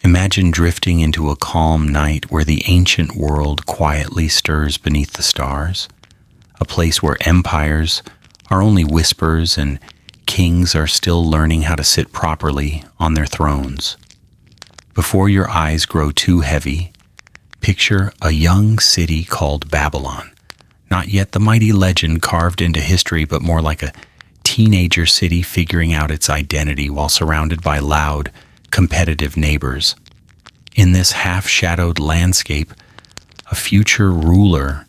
Imagine drifting into a calm night where the ancient world quietly stirs beneath the stars, a place where empires are only whispers and kings are still learning how to sit properly on their thrones. Before your eyes grow too heavy, picture a young city called Babylon, not yet the mighty legend carved into history, but more like a teenager city figuring out its identity while surrounded by loud, competitive neighbors. In this half-shadowed landscape, a future ruler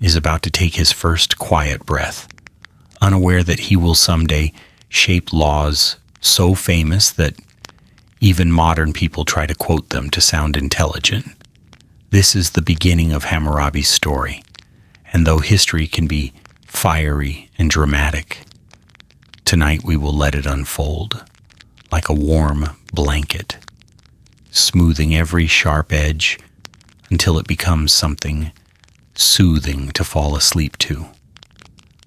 is about to take his first quiet breath, unaware that he will someday shape laws so famous that even modern people try to quote them to sound intelligent. This is the beginning of Hammurabi's story, and though history can be fiery and dramatic, tonight we will let it unfold like a warm blanket, smoothing every sharp edge until it becomes something soothing to fall asleep to.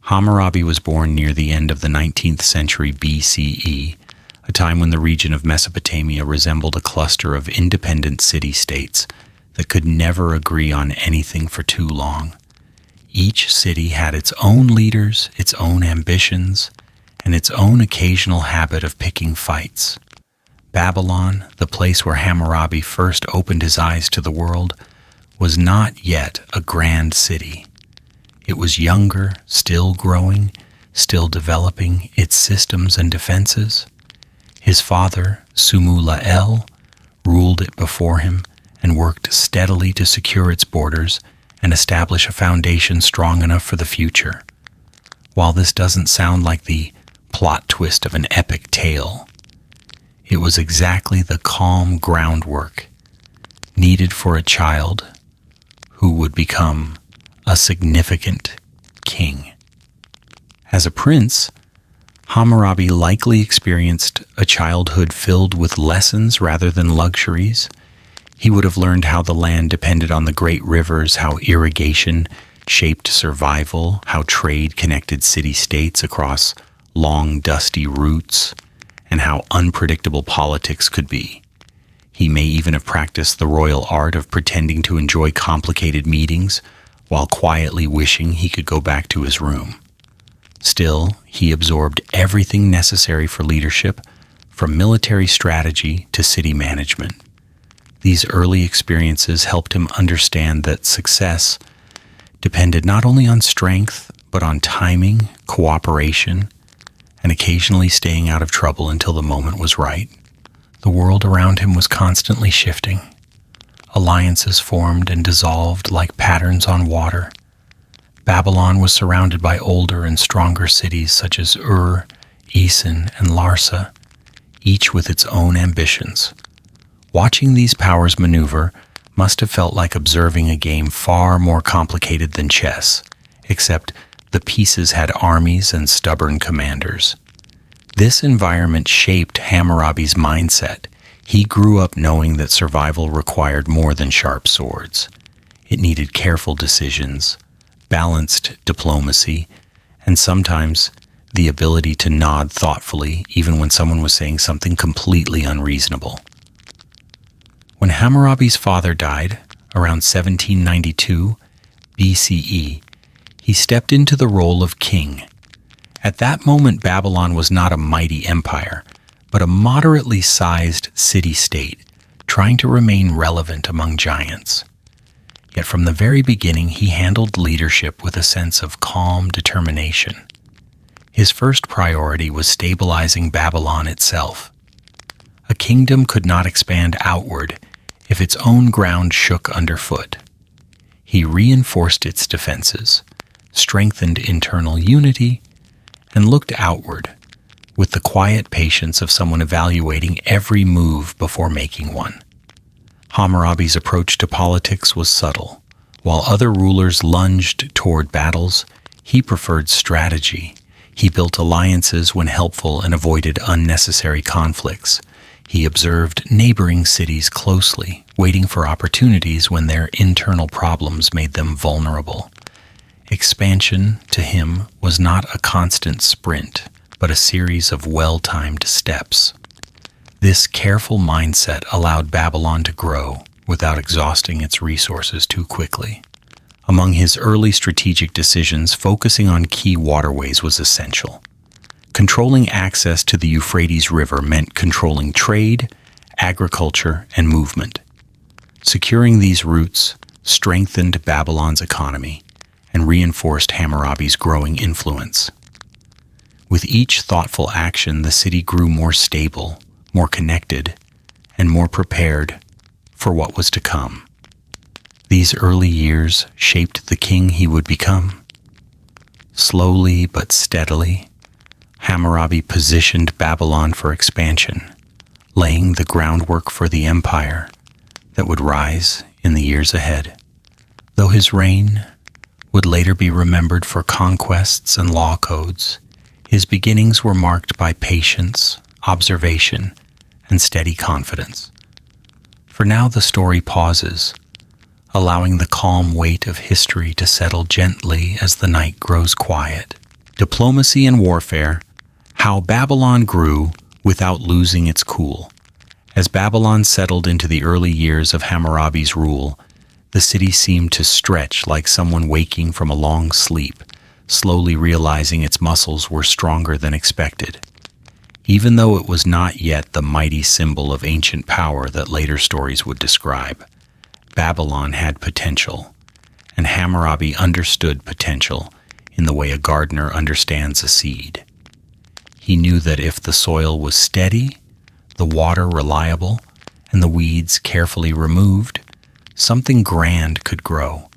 Hammurabi was born near the end of the 19th century BCE, a time when the region of Mesopotamia resembled a cluster of independent city-states that could never agree on anything for too long. Each city had its own leaders, its own ambitions, and its own occasional habit of picking fights. Babylon, the place where Hammurabi first opened his eyes to the world, was not yet a grand city. It was younger, still growing, still developing its systems and defenses. His father, Sumulael, ruled it before him and worked steadily to secure its borders and establish a foundation strong enough for the future. While this doesn't sound like the plot twist of an epic tale, it was exactly the calm groundwork needed for a child who would become a significant king. As a prince, Hammurabi likely experienced a childhood filled with lessons rather than luxuries. He would have learned how the land depended on the great rivers, how irrigation shaped survival, how trade connected city-states across long, dusty routes, and how unpredictable politics could be. He may even have practiced the royal art of pretending to enjoy complicated meetings while quietly wishing he could go back to his room. Still, he absorbed everything necessary for leadership, from military strategy to city management. These early experiences helped him understand that success depended not only on strength, but on timing, cooperation, and occasionally staying out of trouble until the moment was right. The world around him was constantly shifting. Alliances formed and dissolved like patterns on water. Babylon was surrounded by older and stronger cities such as Ur, Eson, and Larsa, each with its own ambitions. Watching these powers maneuver must have felt like observing a game far more complicated than chess, except the pieces had armies and stubborn commanders. This environment shaped Hammurabi's mindset. He grew up knowing that survival required more than sharp swords. It needed careful decisions, balanced diplomacy, and sometimes the ability to nod thoughtfully even when someone was saying something completely unreasonable. When Hammurabi's father died, around 1792 BCE, he stepped into the role of king. At that moment, Babylon was not a mighty empire, but a moderately sized city-state, trying to remain relevant among giants. Yet from the very beginning, he handled leadership with a sense of calm determination. His first priority was stabilizing Babylon itself. A kingdom could not expand outward if its own ground shook underfoot. He reinforced its defenses, strengthened internal unity, and looked outward with the quiet patience of someone evaluating every move before making one. Hammurabi's approach to politics was subtle. While other rulers lunged toward battles, he preferred strategy. He built alliances when helpful and avoided unnecessary conflicts. He observed neighboring cities closely, waiting for opportunities when their internal problems made them vulnerable. Expansion, to him, was not a constant sprint, but a series of well-timed steps. This careful mindset allowed Babylon to grow without exhausting its resources too quickly. Among his early strategic decisions, focusing on key waterways was essential. Controlling access to the Euphrates River meant controlling trade, agriculture, and movement. Securing these routes strengthened Babylon's economy and reinforced Hammurabi's growing influence. With each thoughtful action, the city grew more stable, more connected, and more prepared for what was to come. These early years shaped the king he would become. Slowly but steadily, Hammurabi positioned Babylon for expansion, laying the groundwork for the empire that would rise in the years ahead. Though his reign would later be remembered for conquests and law codes, his beginnings were marked by patience, observation, and steady confidence. For now, the story pauses, allowing the calm weight of history to settle gently as the night grows quiet. Diplomacy and warfare, how Babylon grew without losing its cool. As Babylon settled into the early years of Hammurabi's rule, the city seemed to stretch like someone waking from a long sleep, slowly realizing its muscles were stronger than expected. Even though it was not yet the mighty symbol of ancient power that later stories would describe, Babylon had potential, and Hammurabi understood potential in the way a gardener understands a seed. He knew that if the soil was steady, the water reliable, and the weeds carefully removed, something grand could grow.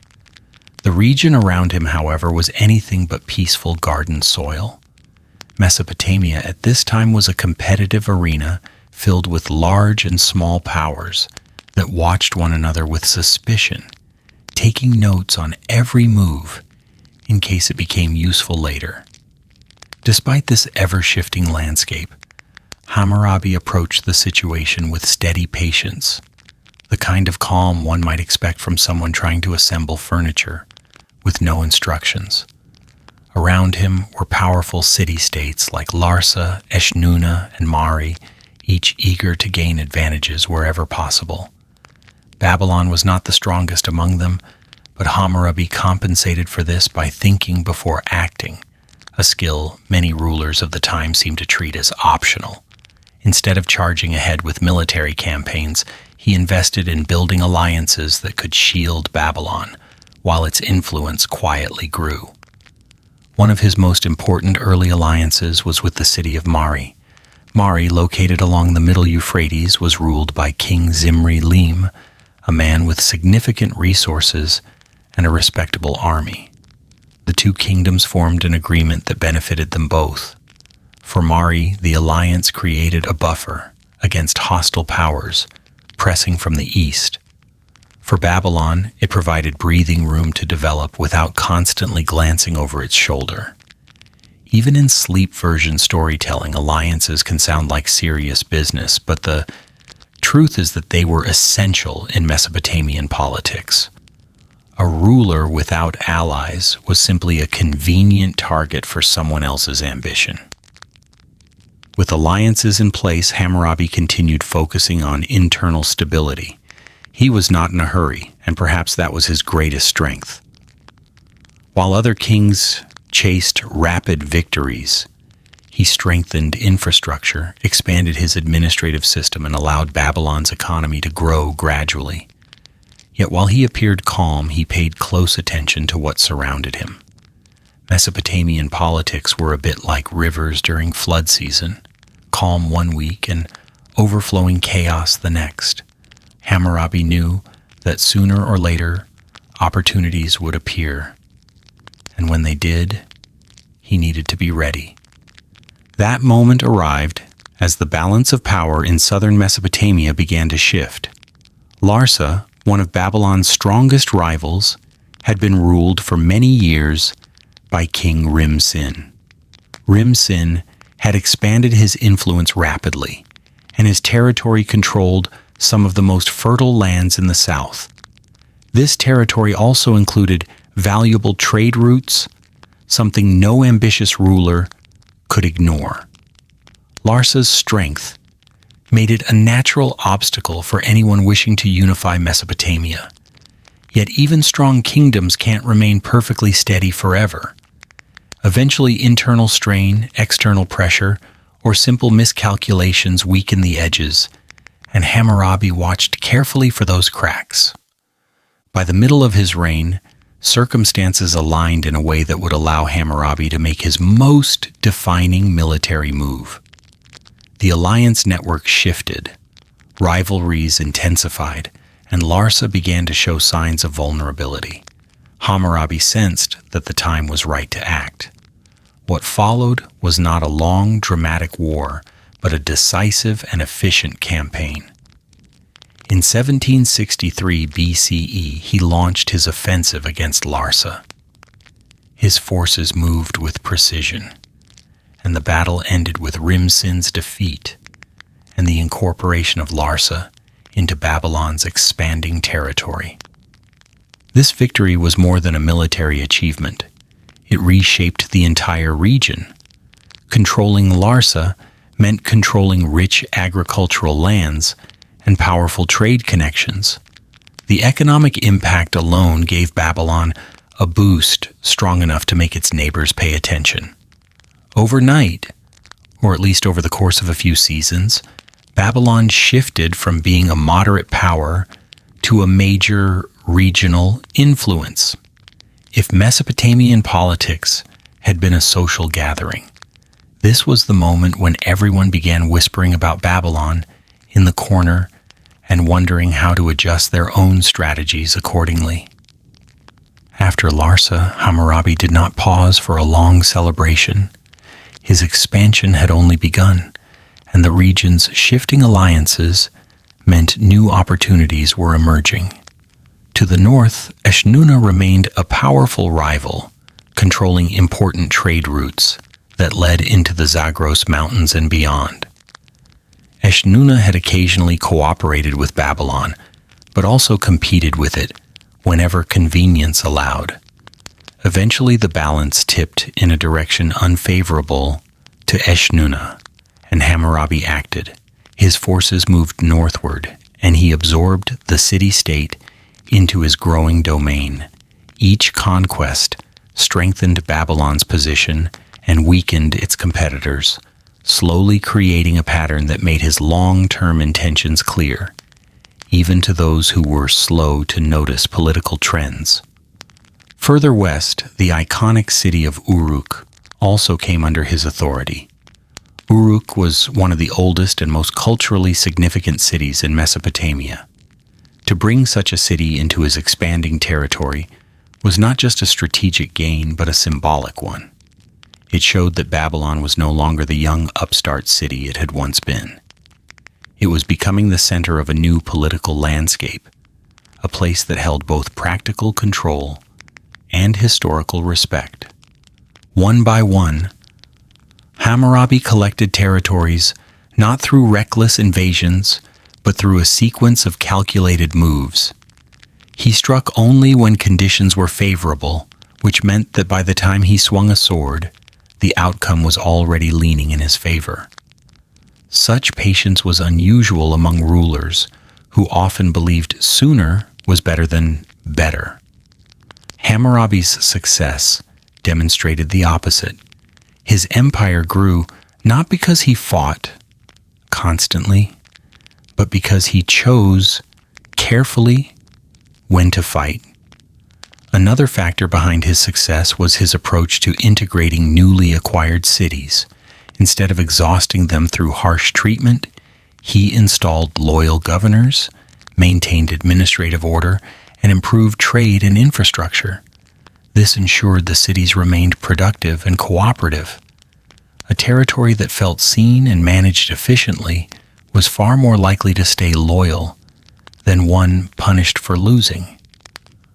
The region around him, however, was anything but peaceful garden soil. Mesopotamia at this time was a competitive arena filled with large and small powers that watched one another with suspicion, taking notes on every move in case it became useful later. Despite this ever-shifting landscape, Hammurabi approached the situation with steady patience, the kind of calm one might expect from someone trying to assemble furniture with no instructions. Around him were powerful city-states like Larsa, Eshnunna, and Mari, each eager to gain advantages wherever possible. Babylon was not the strongest among them, but Hammurabi compensated for this by thinking before acting, a skill many rulers of the time seemed to treat as optional. Instead of charging ahead with military campaigns, he invested in building alliances that could shield Babylon, while its influence quietly grew. One of his most important early alliances was with the city of Mari. Mari, located along the Middle Euphrates, was ruled by King Zimri-Lim, a man with significant resources and a respectable army. The two kingdoms formed an agreement that benefited them both. For Mari, the alliance created a buffer against hostile powers pressing from the east. For Babylon, it provided breathing room to develop without constantly glancing over its shoulder. Even in sleep version storytelling, alliances can sound like serious business, but the truth is that they were essential in Mesopotamian politics. A ruler without allies was simply a convenient target for someone else's ambition. With alliances in place, Hammurabi continued focusing on internal stability. He was not in a hurry, and perhaps that was his greatest strength. While other kings chased rapid victories, he strengthened infrastructure, expanded his administrative system, and allowed Babylon's economy to grow gradually. Yet while he appeared calm, he paid close attention to what surrounded him. Mesopotamian politics were a bit like rivers during flood season, calm one week and overflowing chaos the next. Hammurabi knew that sooner or later opportunities would appear, and when they did, he needed to be ready. That moment arrived as the balance of power in southern Mesopotamia began to shift. Larsa, one of Babylon's strongest rivals, had been ruled for many years by King Rim-Sin. Rim-Sin had expanded his influence rapidly, and his territory controlled some of the most fertile lands in the south. This territory also included valuable trade routes, something no ambitious ruler could ignore. Larsa's strength made it a natural obstacle for anyone wishing to unify Mesopotamia. Yet even strong kingdoms can't remain perfectly steady forever. Eventually, internal strain, external pressure, or simple miscalculations weaken the edges, and Hammurabi watched carefully for those cracks. By the middle of his reign, circumstances aligned in a way that would allow Hammurabi to make his most defining military move. The alliance network shifted, rivalries intensified, and Larsa began to show signs of vulnerability. Hammurabi sensed that the time was right to act. What followed was not a long, dramatic war, but a decisive and efficient campaign. In 1763 BCE, he launched his offensive against Larsa. His forces moved with precision, and the battle ended with Rimsin's defeat and the incorporation of Larsa into Babylon's expanding territory. This victory was more than a military achievement. It reshaped the entire region. Controlling Larsa meant controlling rich agricultural lands and powerful trade connections. The economic impact alone gave Babylon a boost strong enough to make its neighbors pay attention. Overnight, or at least over the course of a few seasons, Babylon shifted from being a moderate power to a major regional influence. If Mesopotamian politics had been a social gathering, this was the moment when everyone began whispering about Babylon in the corner and wondering how to adjust their own strategies accordingly. After Larsa, Hammurabi did not pause for a long celebration. His expansion had only begun, and the region's shifting alliances meant new opportunities were emerging. To the north, Eshnunna remained a powerful rival, controlling important trade routes that led into the Zagros Mountains and beyond. Eshnunna had occasionally cooperated with Babylon, but also competed with it whenever convenience allowed. Eventually, the balance tipped in a direction unfavorable to Eshnunna, and Hammurabi acted. His forces moved northward, and he absorbed the city-state into his growing domain. Each conquest strengthened Babylon's position and weakened its competitors, slowly creating a pattern that made his long-term intentions clear, even to those who were slow to notice political trends. Further west, the iconic city of Uruk also came under his authority. Uruk was one of the oldest and most culturally significant cities in Mesopotamia. To bring such a city into his expanding territory was not just a strategic gain, but a symbolic one. It showed that Babylon was no longer the young upstart city it had once been. It was becoming the center of a new political landscape, a place that held both practical control and historical respect. One by one, Hammurabi collected territories not through reckless invasions, but through a sequence of calculated moves. He struck only when conditions were favorable, which meant that by the time he swung a sword, the outcome was already leaning in his favor. Such patience was unusual among rulers, who often believed sooner was better than better. Hammurabi's success demonstrated the opposite. His empire grew not because he fought constantly, but because he chose carefully when to fight. Another factor behind his success was his approach to integrating newly acquired cities. Instead of exhausting them through harsh treatment, he installed loyal governors, maintained administrative order, and improved trade and infrastructure. This ensured the cities remained productive and cooperative. A territory that felt seen and managed efficiently was far more likely to stay loyal than one punished for losing.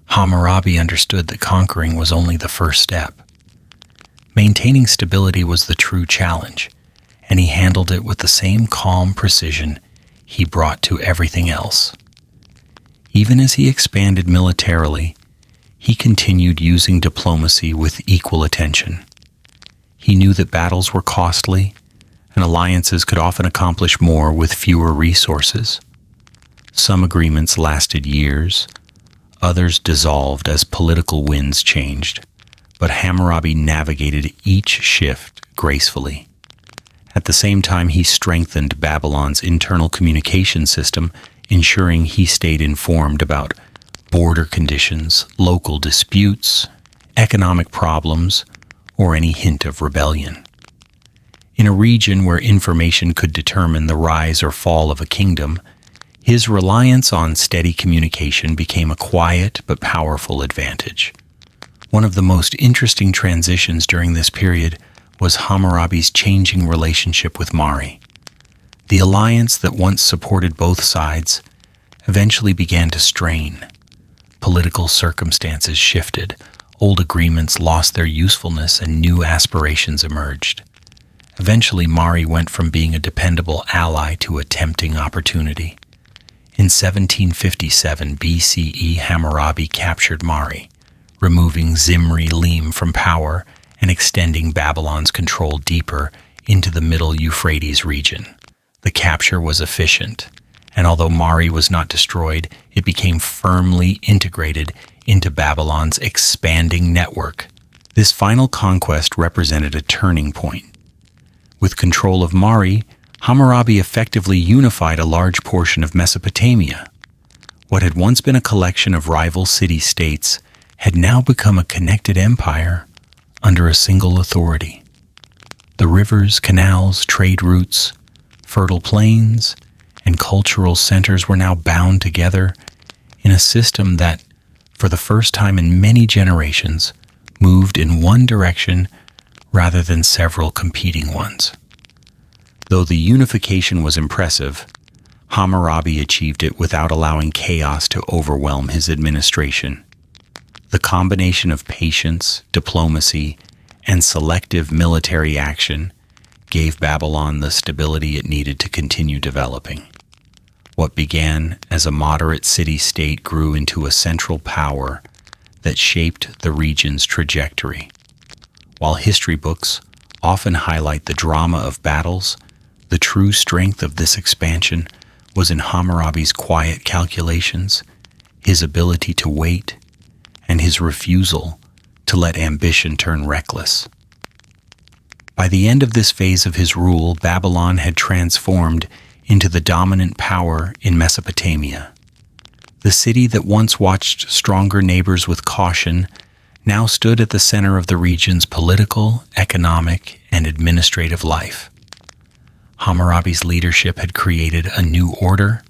Hammurabi understood that conquering was only the first step. Maintaining stability was the true challenge, and he handled it with the same calm precision he brought to everything else. Even as he expanded militarily, he continued using diplomacy with equal attention. He knew that battles were costly, and alliances could often accomplish more with fewer resources. Some agreements lasted years, others dissolved as political winds changed, but Hammurabi navigated each shift gracefully. At the same time, he strengthened Babylon's internal communication system, ensuring he stayed informed about border conditions, local disputes, economic problems, or any hint of rebellion. In a region where information could determine the rise or fall of a kingdom, his reliance on steady communication became a quiet but powerful advantage. One of the most interesting transitions during this period was Hammurabi's changing relationship with Mari. The alliance that once supported both sides eventually began to strain. Political circumstances shifted, old agreements lost their usefulness, and new aspirations emerged. Eventually, Mari went from being a dependable ally to a tempting opportunity. In 1757 BCE, Hammurabi captured Mari, removing Zimri-Lim from power and extending Babylon's control deeper into the Middle Euphrates region. The capture was efficient, and although Mari was not destroyed, it became firmly integrated into Babylon's expanding network. This final conquest represented a turning point. With control of Mari, Hammurabi effectively unified a large portion of Mesopotamia. What had once been a collection of rival city-states had now become a connected empire under a single authority. The rivers, canals, trade routes, fertile plains, and cultural centers were now bound together in a system that, for the first time in many generations, moved in one direction rather than several competing ones. Though the unification was impressive, Hammurabi achieved it without allowing chaos to overwhelm his administration. The combination of patience, diplomacy, and selective military action gave Babylon the stability it needed to continue developing. What began as a moderate city-state grew into a central power that shaped the region's trajectory. While history books often highlight the drama of battles, the true strength of this expansion was in Hammurabi's quiet calculations, his ability to wait, and his refusal to let ambition turn reckless. By the end of this phase of his rule, Babylon had transformed into the dominant power in Mesopotamia. The city that once watched stronger neighbors with caution now stood at the center of the region's political, economic, and administrative life. Hammurabi's leadership had created a new order,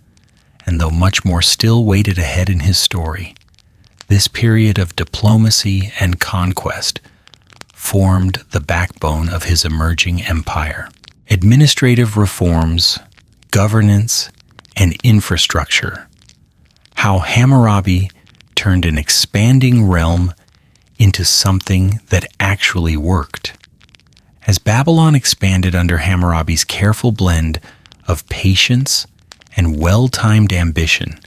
and though much more still waited ahead in his story, this period of diplomacy and conquest formed the backbone of his emerging empire. Administrative reforms, governance, and infrastructure. How Hammurabi turned an expanding realm into something that actually worked. As Babylon expanded under Hammurabi's careful blend of patience and well-timed ambition,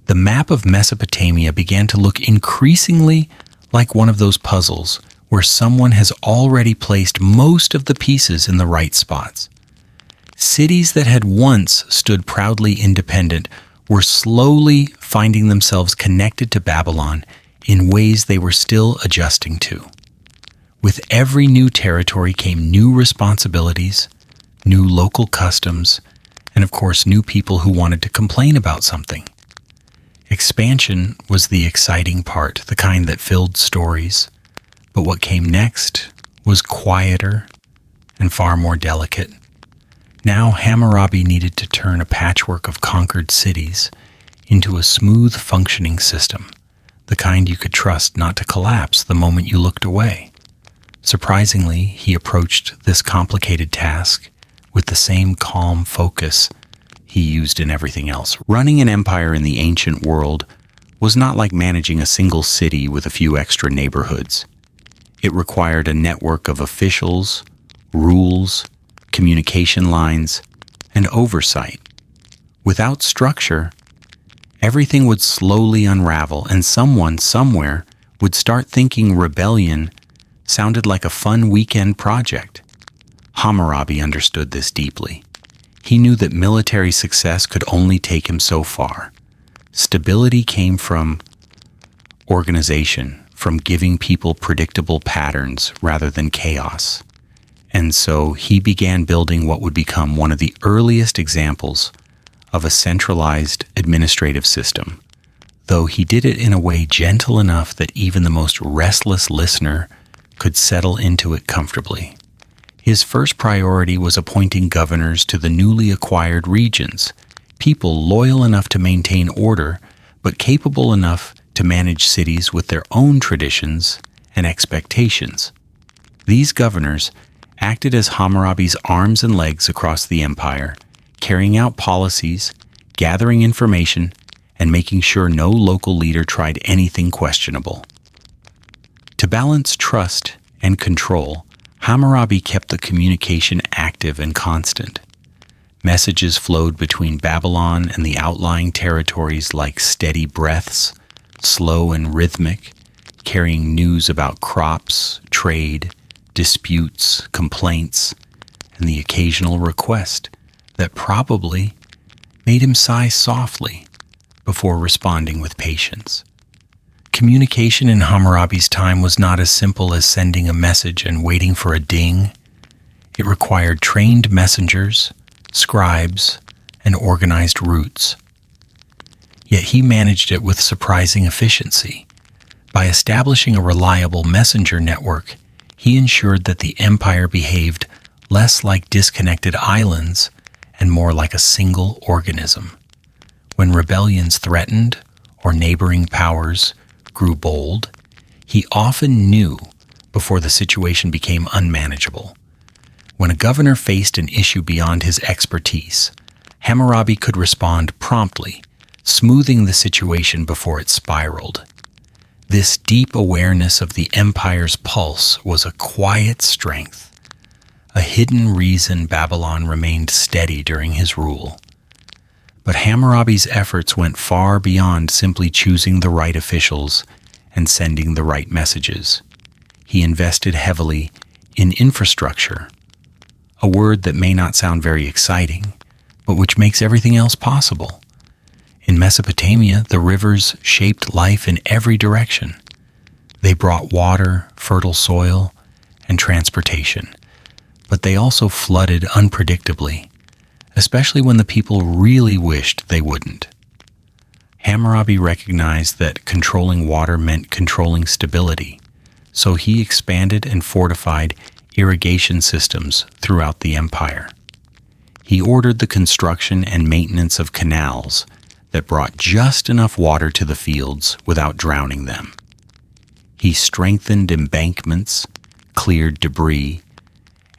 the map of Mesopotamia began to look increasingly like one of those puzzles where someone has already placed most of the pieces in the right spots. Cities that had once stood proudly independent were slowly finding themselves connected to Babylon in ways they were still adjusting to. With every new territory came new responsibilities, new local customs, and of course new people who wanted to complain about something. Expansion was the exciting part, the kind that filled stories, but what came next was quieter and far more delicate. Now Hammurabi needed to turn a patchwork of conquered cities into a smooth functioning system, the kind you could trust not to collapse the moment you looked away. Surprisingly, he approached this complicated task with the same calm focus he used in everything else. Running an empire in the ancient world was not like managing a single city with a few extra neighborhoods. It required a network of officials, rules, communication lines, and oversight. Without structure, everything would slowly unravel, and someone somewhere would start thinking rebellion sounded like a fun weekend project. Hammurabi understood this deeply. He knew that military success could only take him so far. Stability came from organization, from giving people predictable patterns rather than chaos. And so he began building what would become one of the earliest examples of a centralized administrative system, though he did it in a way gentle enough that even the most restless listener could settle into it comfortably. His first priority was appointing governors to the newly acquired regions, people loyal enough to maintain order, but capable enough to manage cities with their own traditions and expectations. These governors acted as Hammurabi's arms and legs across the empire, carrying out policies, gathering information, and making sure no local leader tried anything questionable. To balance trust and control, Hammurabi kept the communication active and constant. Messages flowed between Babylon and the outlying territories like steady breaths, slow and rhythmic, carrying news about crops, trade, disputes, complaints, and the occasional request that probably made him sigh softly before responding with patience. Communication in Hammurabi's time was not as simple as sending a message and waiting for a ding. It required trained messengers, scribes, and organized routes. Yet he managed it with surprising efficiency. By establishing a reliable messenger network, he ensured that the empire behaved less like disconnected islands and more like a single organism. When rebellions threatened or neighboring powers grew bold, he often knew before the situation became unmanageable. When a governor faced an issue beyond his expertise, Hammurabi could respond promptly, smoothing the situation before it spiraled. This deep awareness of the empire's pulse was a quiet strength, a hidden reason Babylon remained steady during his rule. But Hammurabi's efforts went far beyond simply choosing the right officials and sending the right messages. He invested heavily in infrastructure, a word that may not sound very exciting, but which makes everything else possible. In Mesopotamia, the rivers shaped life in every direction. They brought water, fertile soil, and transportation, but they also flooded unpredictably, especially when the people really wished they wouldn't. Hammurabi recognized that controlling water meant controlling stability, so he expanded and fortified irrigation systems throughout the empire. He ordered the construction and maintenance of canals that brought just enough water to the fields without drowning them. He strengthened embankments, cleared debris,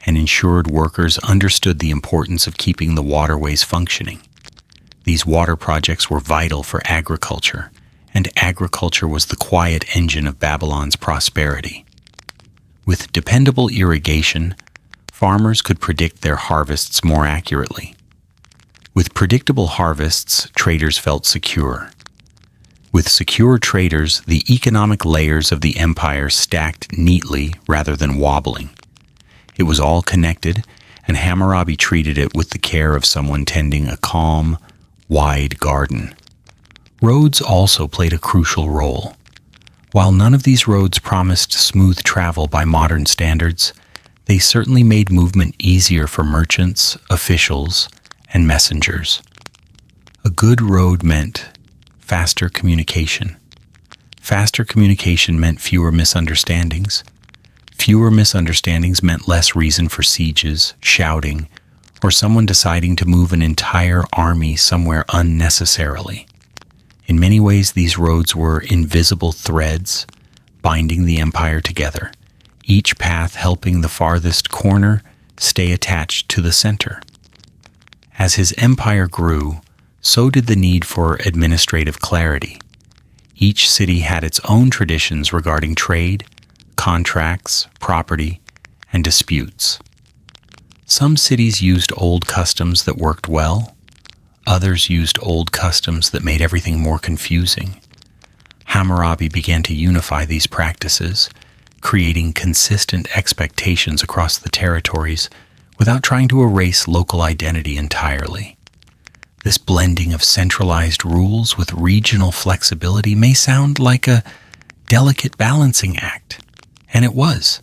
and ensured workers understood the importance of keeping the waterways functioning. These water projects were vital for agriculture, and agriculture was the quiet engine of Babylon's prosperity. With dependable irrigation, farmers could predict their harvests more accurately. With predictable harvests, traders felt secure. With secure traders, the economic layers of the empire stacked neatly rather than wobbling. It was all connected, and Hammurabi treated it with the care of someone tending a calm, wide garden. Roads also played a crucial role. While none of these roads promised smooth travel by modern standards, they certainly made movement easier for merchants, officials, and messengers. A good road meant faster communication. Faster communication meant fewer misunderstandings. Fewer misunderstandings meant less reason for sieges, shouting, or someone deciding to move an entire army somewhere unnecessarily. In many ways, these roads were invisible threads binding the empire together, each path helping the farthest corner stay attached to the center. As his empire grew, so did the need for administrative clarity. Each city had its own traditions regarding trade, contracts, property, and disputes. Some cities used old customs that worked well. Others used old customs that made everything more confusing. Hammurabi began to unify these practices, creating consistent expectations across the territories without trying to erase local identity entirely. This blending of centralized rules with regional flexibility may sound like a delicate balancing act, and it was.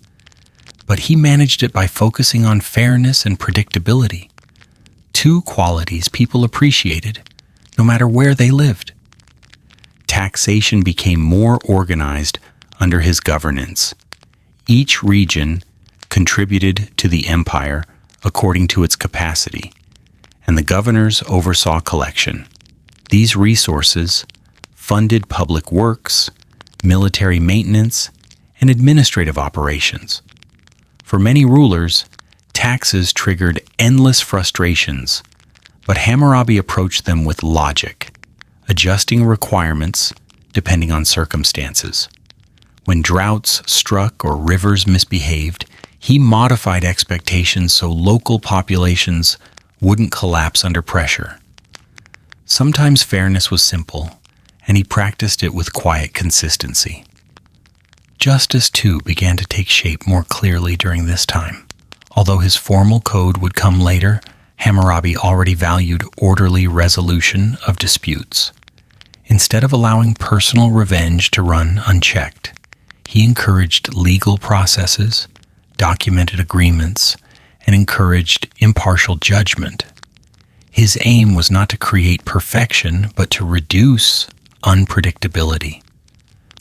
But he managed it by focusing on fairness and predictability, two qualities people appreciated, no matter where they lived. Taxation became more organized under his governance. Each region contributed to the empire according to its capacity, and the governors oversaw collection. These resources funded public works, military maintenance, and administrative operations. For many rulers, taxes triggered endless frustrations, but Hammurabi approached them with logic, adjusting requirements depending on circumstances. When droughts struck or rivers misbehaved, he modified expectations so local populations wouldn't collapse under pressure. Sometimes fairness was simple, and he practiced it with quiet consistency. Justice, too, began to take shape more clearly during this time. Although his formal code would come later, Hammurabi already valued orderly resolution of disputes. Instead of allowing personal revenge to run unchecked, he encouraged legal processes, documented agreements, and encouraged impartial judgment. His aim was not to create perfection, but to reduce unpredictability.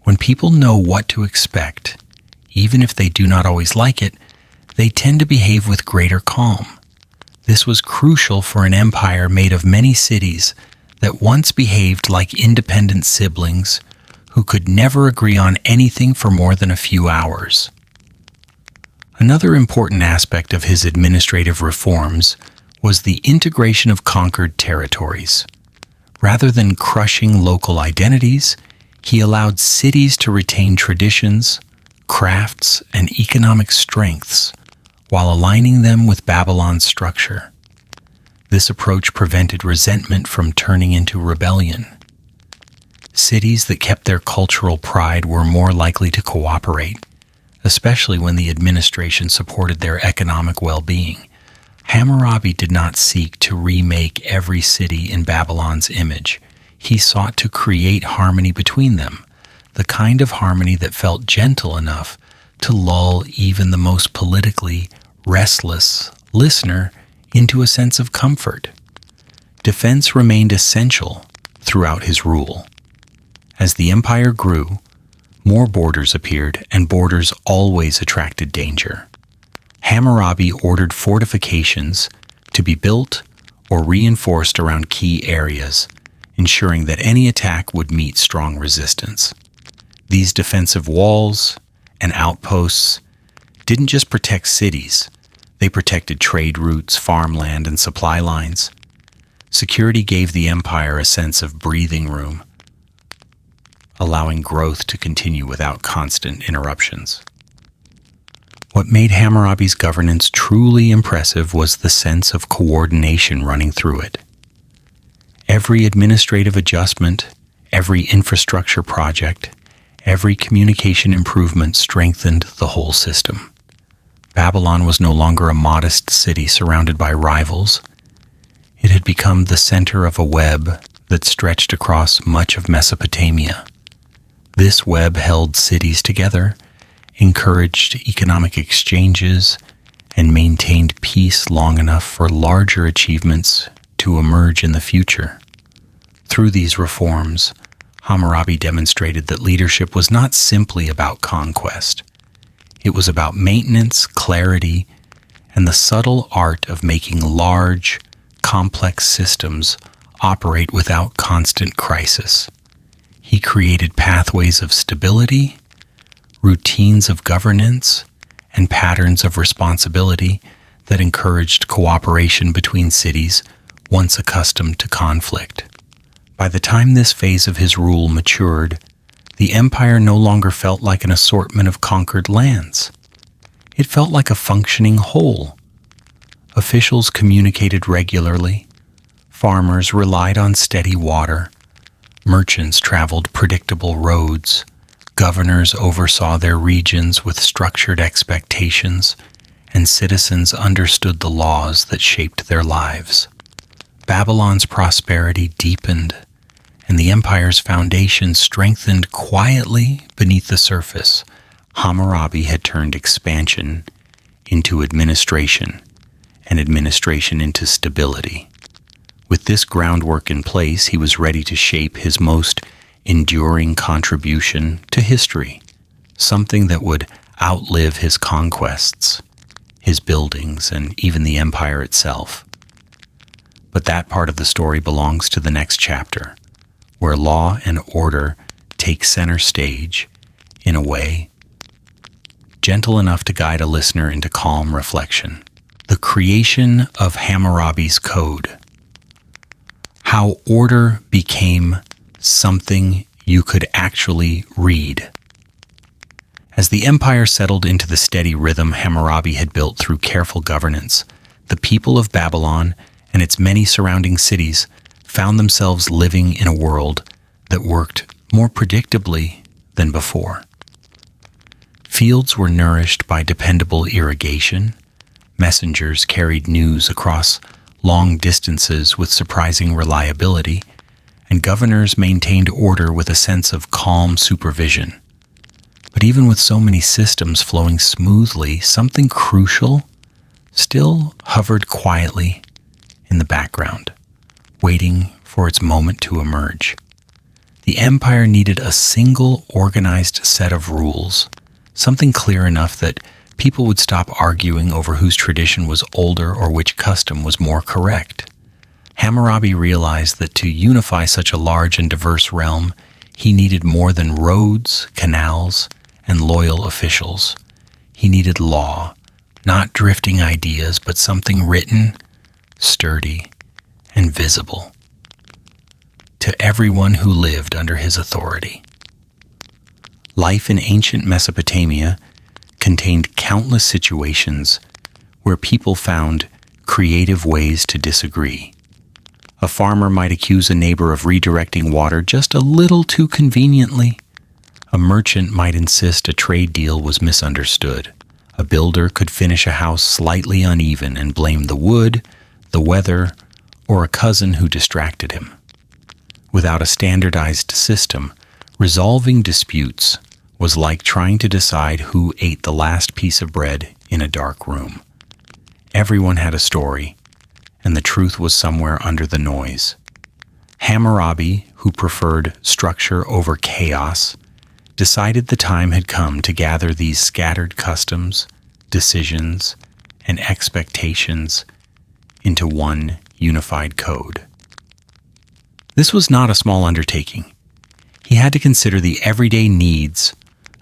When people know what to expect, even if they do not always like it, they tend to behave with greater calm. This was crucial for an empire made of many cities that once behaved like independent siblings who could never agree on anything for more than a few hours. Another important aspect of his administrative reforms was the integration of conquered territories. Rather than crushing local identities, he allowed cities to retain traditions, crafts, and economic strengths while aligning them with Babylon's structure. This approach prevented resentment from turning into rebellion. Cities that kept their cultural pride were more likely to cooperate, especially when the administration supported their economic well-being. Hammurabi did not seek to remake every city in Babylon's image. He sought to create harmony between them, the kind of harmony that felt gentle enough to lull even the most politically restless listener into a sense of comfort. Defense remained essential throughout his rule. As the empire grew, more borders appeared, and borders always attracted danger. Hammurabi ordered fortifications to be built or reinforced around key areas, ensuring that any attack would meet strong resistance. These defensive walls and outposts didn't just protect cities, they protected trade routes, farmland, and supply lines. Security gave the empire a sense of breathing room, allowing growth to continue without constant interruptions. What made Hammurabi's governance truly impressive was the sense of coordination running through it. Every administrative adjustment, every infrastructure project, every communication improvement strengthened the whole system. Babylon was no longer a modest city surrounded by rivals. It had become the center of a web that stretched across much of Mesopotamia. This web held cities together, encouraged economic exchanges, and maintained peace long enough for larger achievements to emerge in the future. Through these reforms, Hammurabi demonstrated that leadership was not simply about conquest. It was about maintenance, clarity, and the subtle art of making large, complex systems operate without constant crisis. He created pathways of stability, routines of governance, and patterns of responsibility that encouraged cooperation between cities once accustomed to conflict. By the time this phase of his rule matured, the empire no longer felt like an assortment of conquered lands. It felt like a functioning whole. Officials communicated regularly, farmers relied on steady water, merchants traveled predictable roads, governors oversaw their regions with structured expectations, and citizens understood the laws that shaped their lives. Babylon's prosperity deepened, and the empire's foundation strengthened quietly beneath the surface. Hammurabi had turned expansion into administration, and administration into stability. With this groundwork in place, he was ready to shape his most enduring contribution to history, something that would outlive his conquests, his buildings, and even the empire itself. But that part of the story belongs to the next chapter, where law and order take center stage in a way gentle enough to guide a listener into calm reflection. The creation of Hammurabi's Code. How order became something you could actually read. As the empire settled into the steady rhythm Hammurabi had built through careful governance, the people of Babylon and its many surrounding cities found themselves living in a world that worked more predictably than before. Fields were nourished by dependable irrigation, messengers carried news across long distances with surprising reliability, and governors maintained order with a sense of calm supervision. But even with so many systems flowing smoothly, something crucial still hovered quietly in the background, waiting for its moment to emerge. The empire needed a single organized set of rules, something clear enough that people would stop arguing over whose tradition was older or which custom was more correct. Hammurabi realized that to unify such a large and diverse realm, he needed more than roads, canals, and loyal officials. He needed law, not drifting ideas, but something written, sturdy, and visible to everyone who lived under his authority. Life in ancient Mesopotamia contained countless situations where people found creative ways to disagree. A farmer might accuse a neighbor of redirecting water just a little too conveniently. A merchant might insist a trade deal was misunderstood. A builder could finish a house slightly uneven and blame the wood, the weather, or a cousin who distracted him. Without a standardized system, resolving disputes was like trying to decide who ate the last piece of bread in a dark room. Everyone had a story, and the truth was somewhere under the noise. Hammurabi, who preferred structure over chaos, decided the time had come to gather these scattered customs, decisions, and expectations into one unified code. This was not a small undertaking. He had to consider the everyday needs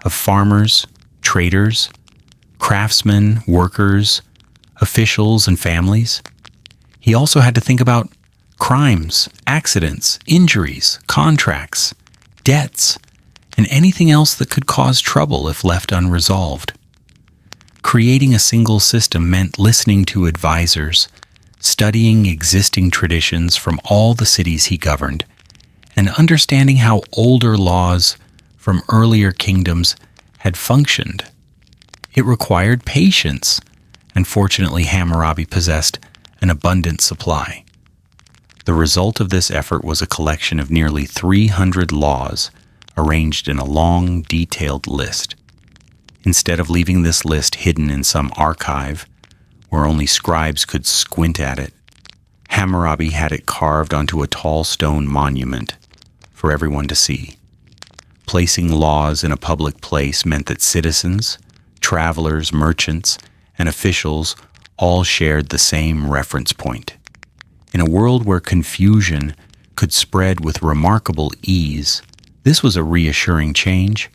of farmers, traders, craftsmen, workers, officials, and families. He also had to think about crimes, accidents, injuries, contracts, debts, and anything else that could cause trouble if left unresolved. Creating a single system meant listening to advisors, studying existing traditions from all the cities he governed, and understanding how older laws from earlier kingdoms had functioned. It required patience, and fortunately Hammurabi possessed an abundant supply. The result of this effort was a collection of nearly 300 laws arranged in a long, detailed list. Instead of leaving this list hidden in some archive where only scribes could squint at it, Hammurabi had it carved onto a tall stone monument for everyone to see. Placing laws in a public place meant that citizens, travelers, merchants, and officials all shared the same reference point. In a world where confusion could spread with remarkable ease, this was a reassuring change.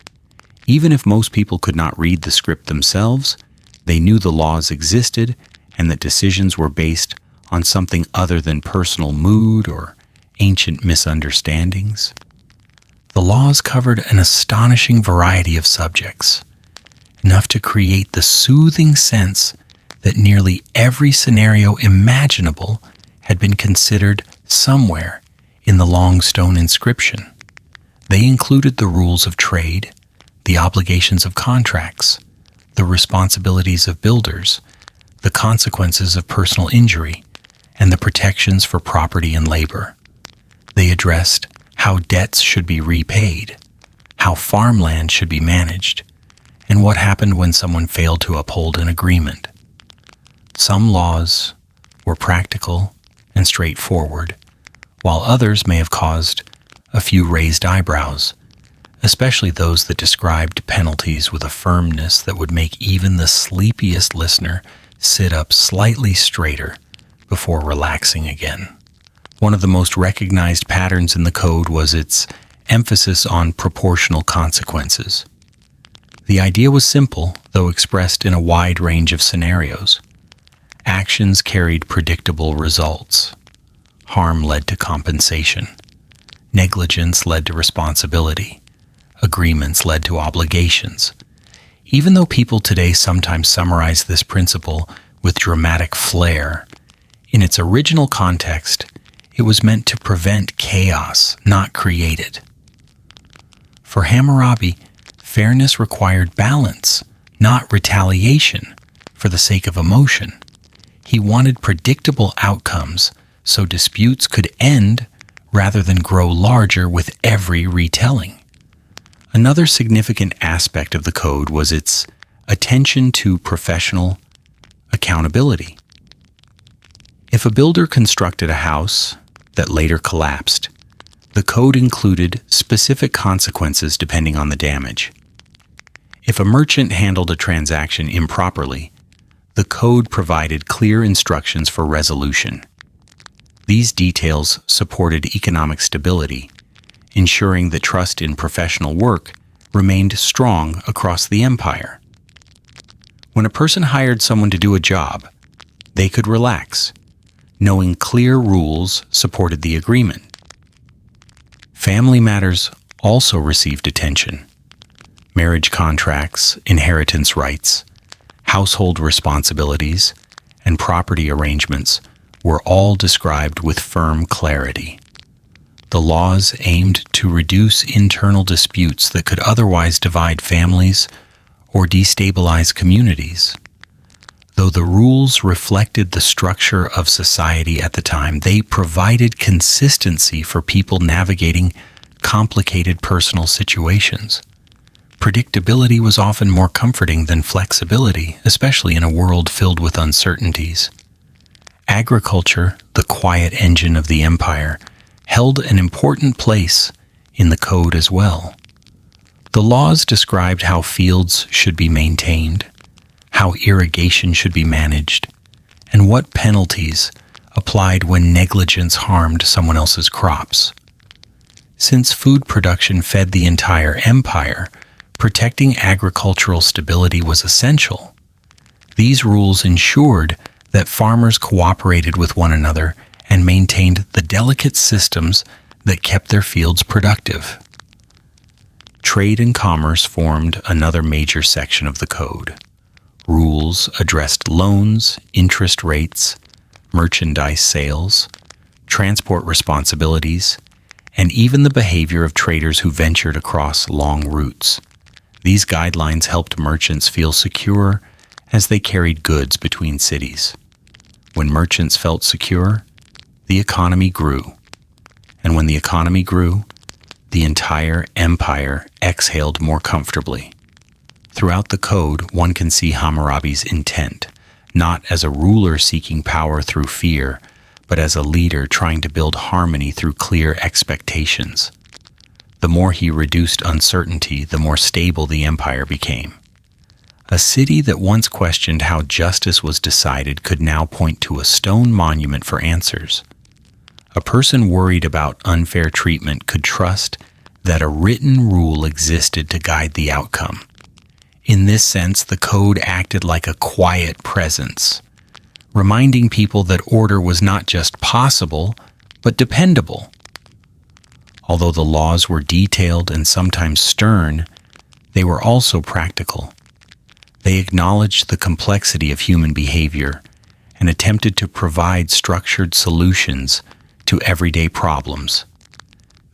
Even if most people could not read the script themselves, they knew the laws existed and that decisions were based on something other than personal mood or ancient misunderstandings. The laws covered an astonishing variety of subjects, enough to create the soothing sense that nearly every scenario imaginable had been considered somewhere in the long stone inscription. They included the rules of trade, the obligations of contracts, the responsibilities of builders, the consequences of personal injury, and the protections for property and labor. They addressed how debts should be repaid, how farmland should be managed, and what happened when someone failed to uphold an agreement. Some laws were practical and straightforward, while others may have caused a few raised eyebrows, especially those that described penalties with a firmness that would make even the sleepiest listener sit up slightly straighter before relaxing again. One of the most recognized patterns in the code was its emphasis on proportional consequences. The idea was simple, though expressed in a wide range of scenarios. Actions carried predictable results. Harm led to compensation. Negligence led to responsibility. Agreements led to obligations. Even though people today sometimes summarize this principle with dramatic flair, in its original context, it was meant to prevent chaos, not create it. For Hammurabi, fairness required balance, not retaliation for the sake of emotion. He wanted predictable outcomes so disputes could end rather than grow larger with every retelling. Another significant aspect of the code was its attention to professional accountability. If a builder constructed a house that later collapsed, the code included specific consequences depending on the damage. If a merchant handled a transaction improperly, the code provided clear instructions for resolution. These details supported economic stability, ensuring that trust in professional work remained strong across the empire. When a person hired someone to do a job, they could relax, knowing clear rules supported the agreement. Family matters also received attention. Marriage contracts, inheritance rights, household responsibilities, and property arrangements were all described with firm clarity. The laws aimed to reduce internal disputes that could otherwise divide families or destabilize communities. Though the rules reflected the structure of society at the time, they provided consistency for people navigating complicated personal situations. Predictability was often more comforting than flexibility, especially in a world filled with uncertainties. Agriculture, the quiet engine of the empire, held an important place in the code as well. The laws described how fields should be maintained, how irrigation should be managed, and what penalties applied when negligence harmed someone else's crops. Since food production fed the entire empire, protecting agricultural stability was essential. These rules ensured that farmers cooperated with one another and maintained the delicate systems that kept their fields productive. Trade and commerce formed another major section of the code. Rules addressed loans, interest rates, merchandise sales, transport responsibilities, and even the behavior of traders who ventured across long routes. These guidelines helped merchants feel secure as they carried goods between cities. When merchants felt secure, the economy grew. And when the economy grew, the entire empire exhaled more comfortably. Throughout the code, one can see Hammurabi's intent, not as a ruler seeking power through fear, but as a leader trying to build harmony through clear expectations. The more he reduced uncertainty, the more stable the empire became. A city that once questioned how justice was decided could now point to a stone monument for answers. A person worried about unfair treatment could trust that a written rule existed to guide the outcome. In this sense, the code acted like a quiet presence, reminding people that order was not just possible, but dependable. Although the laws were detailed and sometimes stern, they were also practical. They acknowledged the complexity of human behavior and attempted to provide structured solutions to everyday problems.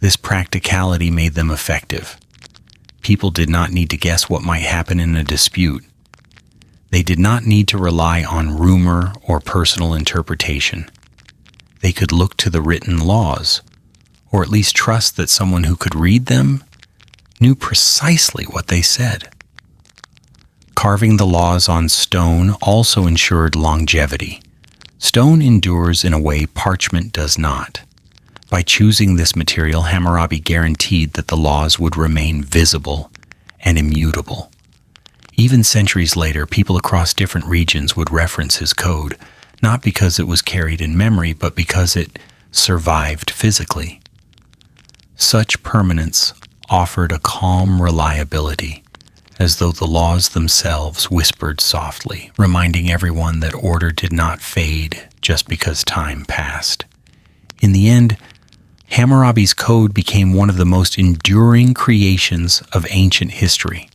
This practicality made them effective. People did not need to guess what might happen in a dispute. They did not need to rely on rumor or personal interpretation. They could look to the written laws, or at least trust that someone who could read them knew precisely what they said. Carving the laws on stone also ensured longevity. Stone endures in a way parchment does not. By choosing this material, Hammurabi guaranteed that the laws would remain visible and immutable. Even centuries later, people across different regions would reference his code, not because it was carried in memory, but because it survived physically. Such permanence offered a calm reliability, as though the laws themselves whispered softly, reminding everyone that order did not fade just because time passed. In the end, Hammurabi's code became one of the most enduring creations of ancient history.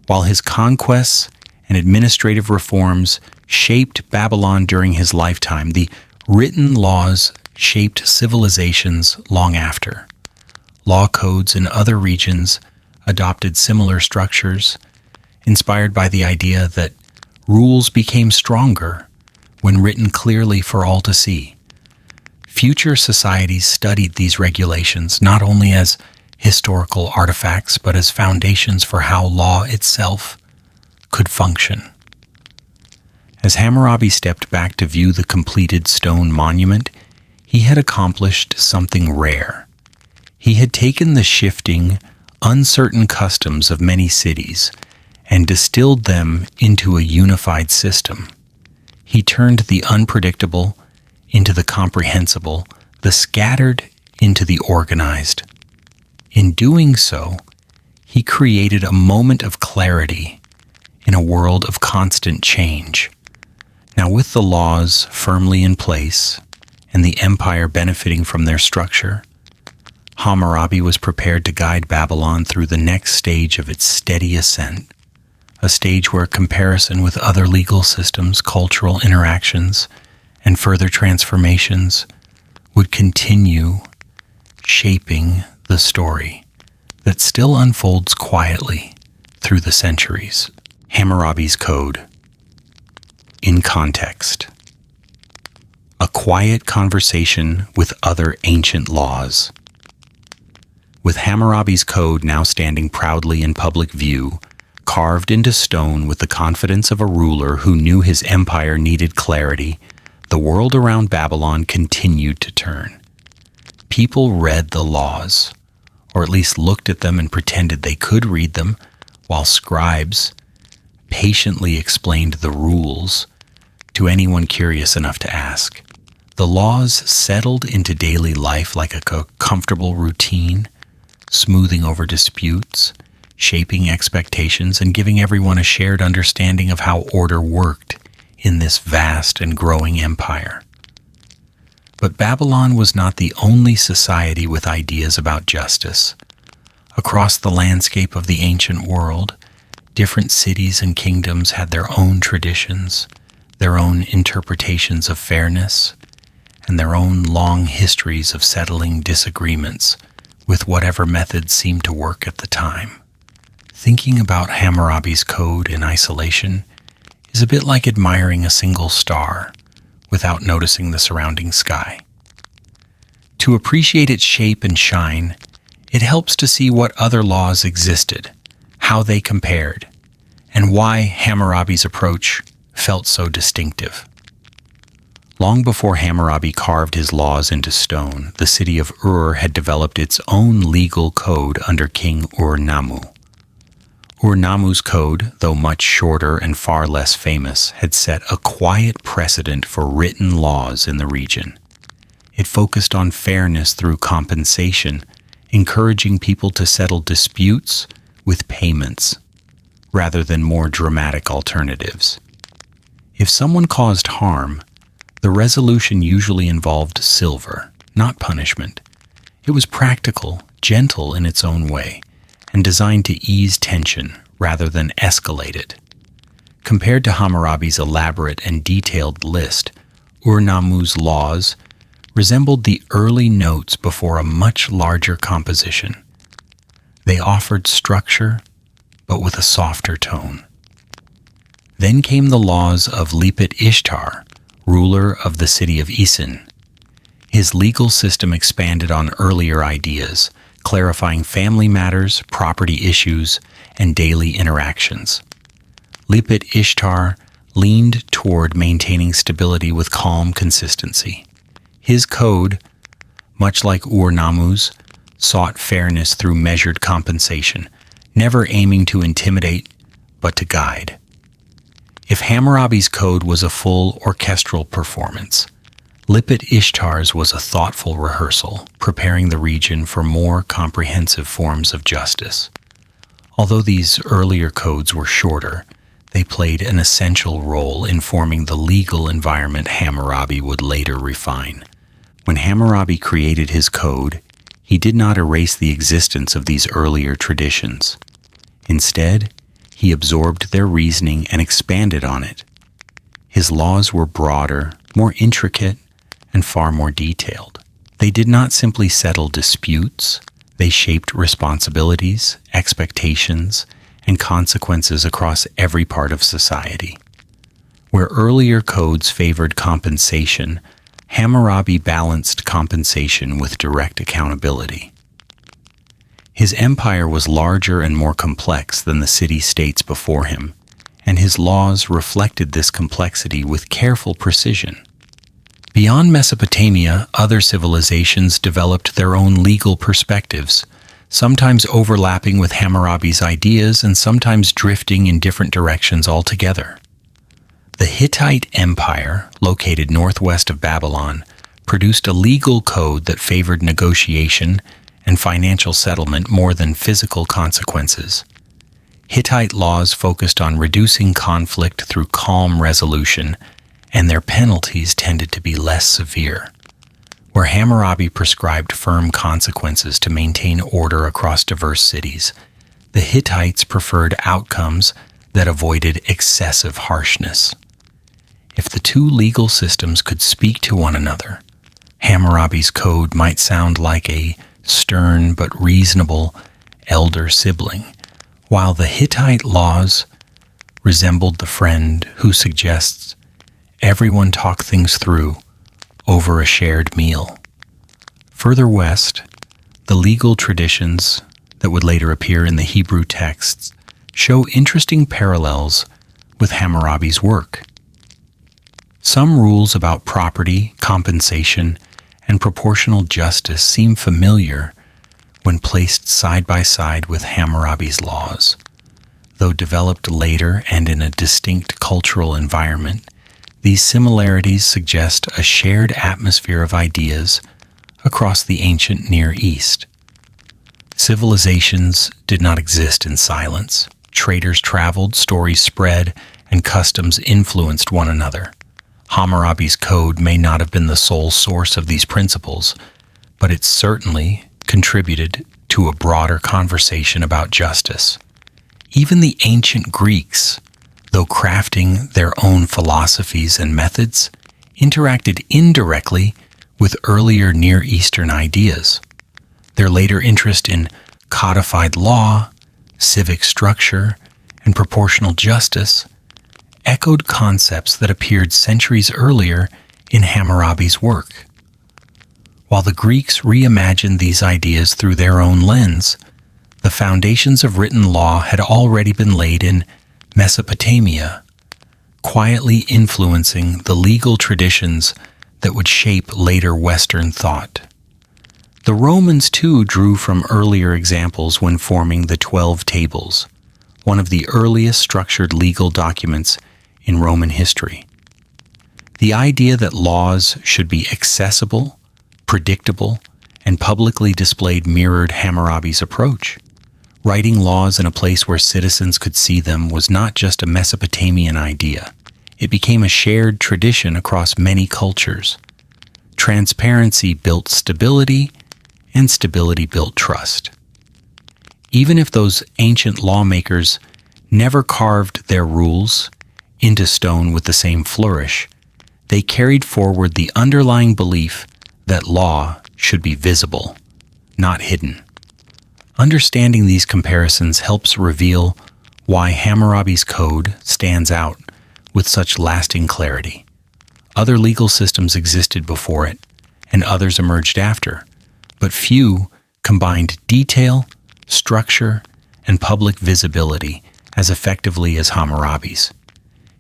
While his conquests and administrative reforms shaped Babylon during his lifetime, the written laws shaped civilizations long after. Law codes in other regions adopted similar structures, inspired by the idea that rules became stronger when written clearly for all to see. Future societies studied these regulations not only as historical artifacts, but as foundations for how law itself could function. As Hammurabi stepped back to view the completed stone monument, he had accomplished something rare. He had taken the shifting, uncertain customs of many cities and distilled them into a unified system. He turned the unpredictable into the comprehensible, the scattered into the organized. In doing so, he created a moment of clarity in a world of constant change. Now, with the laws firmly in place and the empire benefiting from their structure, Hammurabi was prepared to guide Babylon through the next stage of its steady ascent, a stage where comparison with other legal systems, cultural interactions, and further transformations would continue shaping the story that still unfolds quietly through the centuries. Hammurabi's Code. In context. A quiet conversation with other ancient laws. With Hammurabi's Code now standing proudly in public view, carved into stone with the confidence of a ruler who knew his empire needed clarity, the world around Babylon continued to turn. People read the laws, or at least looked at them and pretended they could read them, while scribes patiently explained the rules to anyone curious enough to ask. The laws settled into daily life like a comfortable routine, smoothing over disputes, shaping expectations, and giving everyone a shared understanding of how order worked in this vast and growing empire. But Babylon was not the only society with ideas about justice. Across the landscape of the ancient world, different cities and kingdoms had their own traditions, their own interpretations of fairness, and their own long histories of settling disagreements with whatever methods seemed to work at the time. Thinking about Hammurabi's Code in isolation is a bit like admiring a single star without noticing the surrounding sky. To appreciate its shape and shine, it helps to see what other laws existed, how they compared, and why Hammurabi's approach felt so distinctive. Long before Hammurabi carved his laws into stone, the city of Ur had developed its own legal code under King Ur-Nammu. Ur-Nammu's code, though much shorter and far less famous, had set a quiet precedent for written laws in the region. It focused on fairness through compensation, encouraging people to settle disputes with payments, rather than more dramatic alternatives. If someone caused harm, the resolution usually involved silver, not punishment. It was practical, gentle in its own way, and designed to ease tension rather than escalate it. Compared to Hammurabi's elaborate and detailed list, Ur-Nammu's laws resembled the early notes before a much larger composition. They offered structure, but with a softer tone. Then came the laws of Lepet Ishtar, ruler of the city of Isin. His legal system expanded on earlier ideas, clarifying family matters, property issues, and daily interactions. Lepet Ishtar leaned toward maintaining stability with calm consistency. His code, much like Ur-Nammu's, sought fairness through measured compensation, never aiming to intimidate, but to guide. If Hammurabi's code was a full orchestral performance, Lepet Ishtar's was a thoughtful rehearsal, preparing the region for more comprehensive forms of justice. Although these earlier codes were shorter, they played an essential role in forming the legal environment Hammurabi would later refine. When Hammurabi created his code, he did not erase the existence of these earlier traditions. Instead, he absorbed their reasoning and expanded on it. His laws were broader, more intricate, and far more detailed. They did not simply settle disputes, they shaped responsibilities, expectations, and consequences across every part of society. Where earlier codes favored compensation, Hammurabi balanced compensation with direct accountability. His empire was larger and more complex than the city-states before him, and his laws reflected this complexity with careful precision. Beyond Mesopotamia, other civilizations developed their own legal perspectives, sometimes overlapping with Hammurabi's ideas and sometimes drifting in different directions altogether. The Hittite Empire, located northwest of Babylon, produced a legal code that favored negotiation and financial settlement more than physical consequences. Hittite laws focused on reducing conflict through calm resolution, and their penalties tended to be less severe. Where Hammurabi prescribed firm consequences to maintain order across diverse cities, the Hittites preferred outcomes that avoided excessive harshness. If the two legal systems could speak to one another, Hammurabi's code might sound like a stern but reasonable elder sibling, while the Hittite laws resembled the friend who suggests everyone talk things through over a shared meal. Further west, the legal traditions that would later appear in the Hebrew texts show interesting parallels with Hammurabi's work. Some rules about property, compensation, and proportional justice seem familiar when placed side by side with Hammurabi's laws. Though developed later and in a distinct cultural environment, these similarities suggest a shared atmosphere of ideas across the ancient Near East. Civilizations did not exist in silence. Traders traveled, stories spread, and customs influenced one another. Hammurabi's code may not have been the sole source of these principles, but it certainly contributed to a broader conversation about justice. Even the ancient Greeks, though crafting their own philosophies and methods, interacted indirectly with earlier Near Eastern ideas. Their later interest in codified law, civic structure, and proportional justice echoed concepts that appeared centuries earlier in Hammurabi's work. While the Greeks reimagined these ideas through their own lens, the foundations of written law had already been laid in Mesopotamia, quietly influencing the legal traditions that would shape later Western thought. The Romans, too, drew from earlier examples when forming the 12 Tables, one of the earliest structured legal documents in Roman history. The idea that laws should be accessible, predictable, and publicly displayed mirrored Hammurabi's approach. Writing laws in a place where citizens could see them was not just a Mesopotamian idea. It became a shared tradition across many cultures. Transparency built stability, and stability built trust. Even if those ancient lawmakers never carved their rules into stone with the same flourish, they carried forward the underlying belief that law should be visible, not hidden. Understanding these comparisons helps reveal why Hammurabi's code stands out with such lasting clarity. Other legal systems existed before it, and others emerged after, but few combined detail, structure, and public visibility as effectively as Hammurabi's.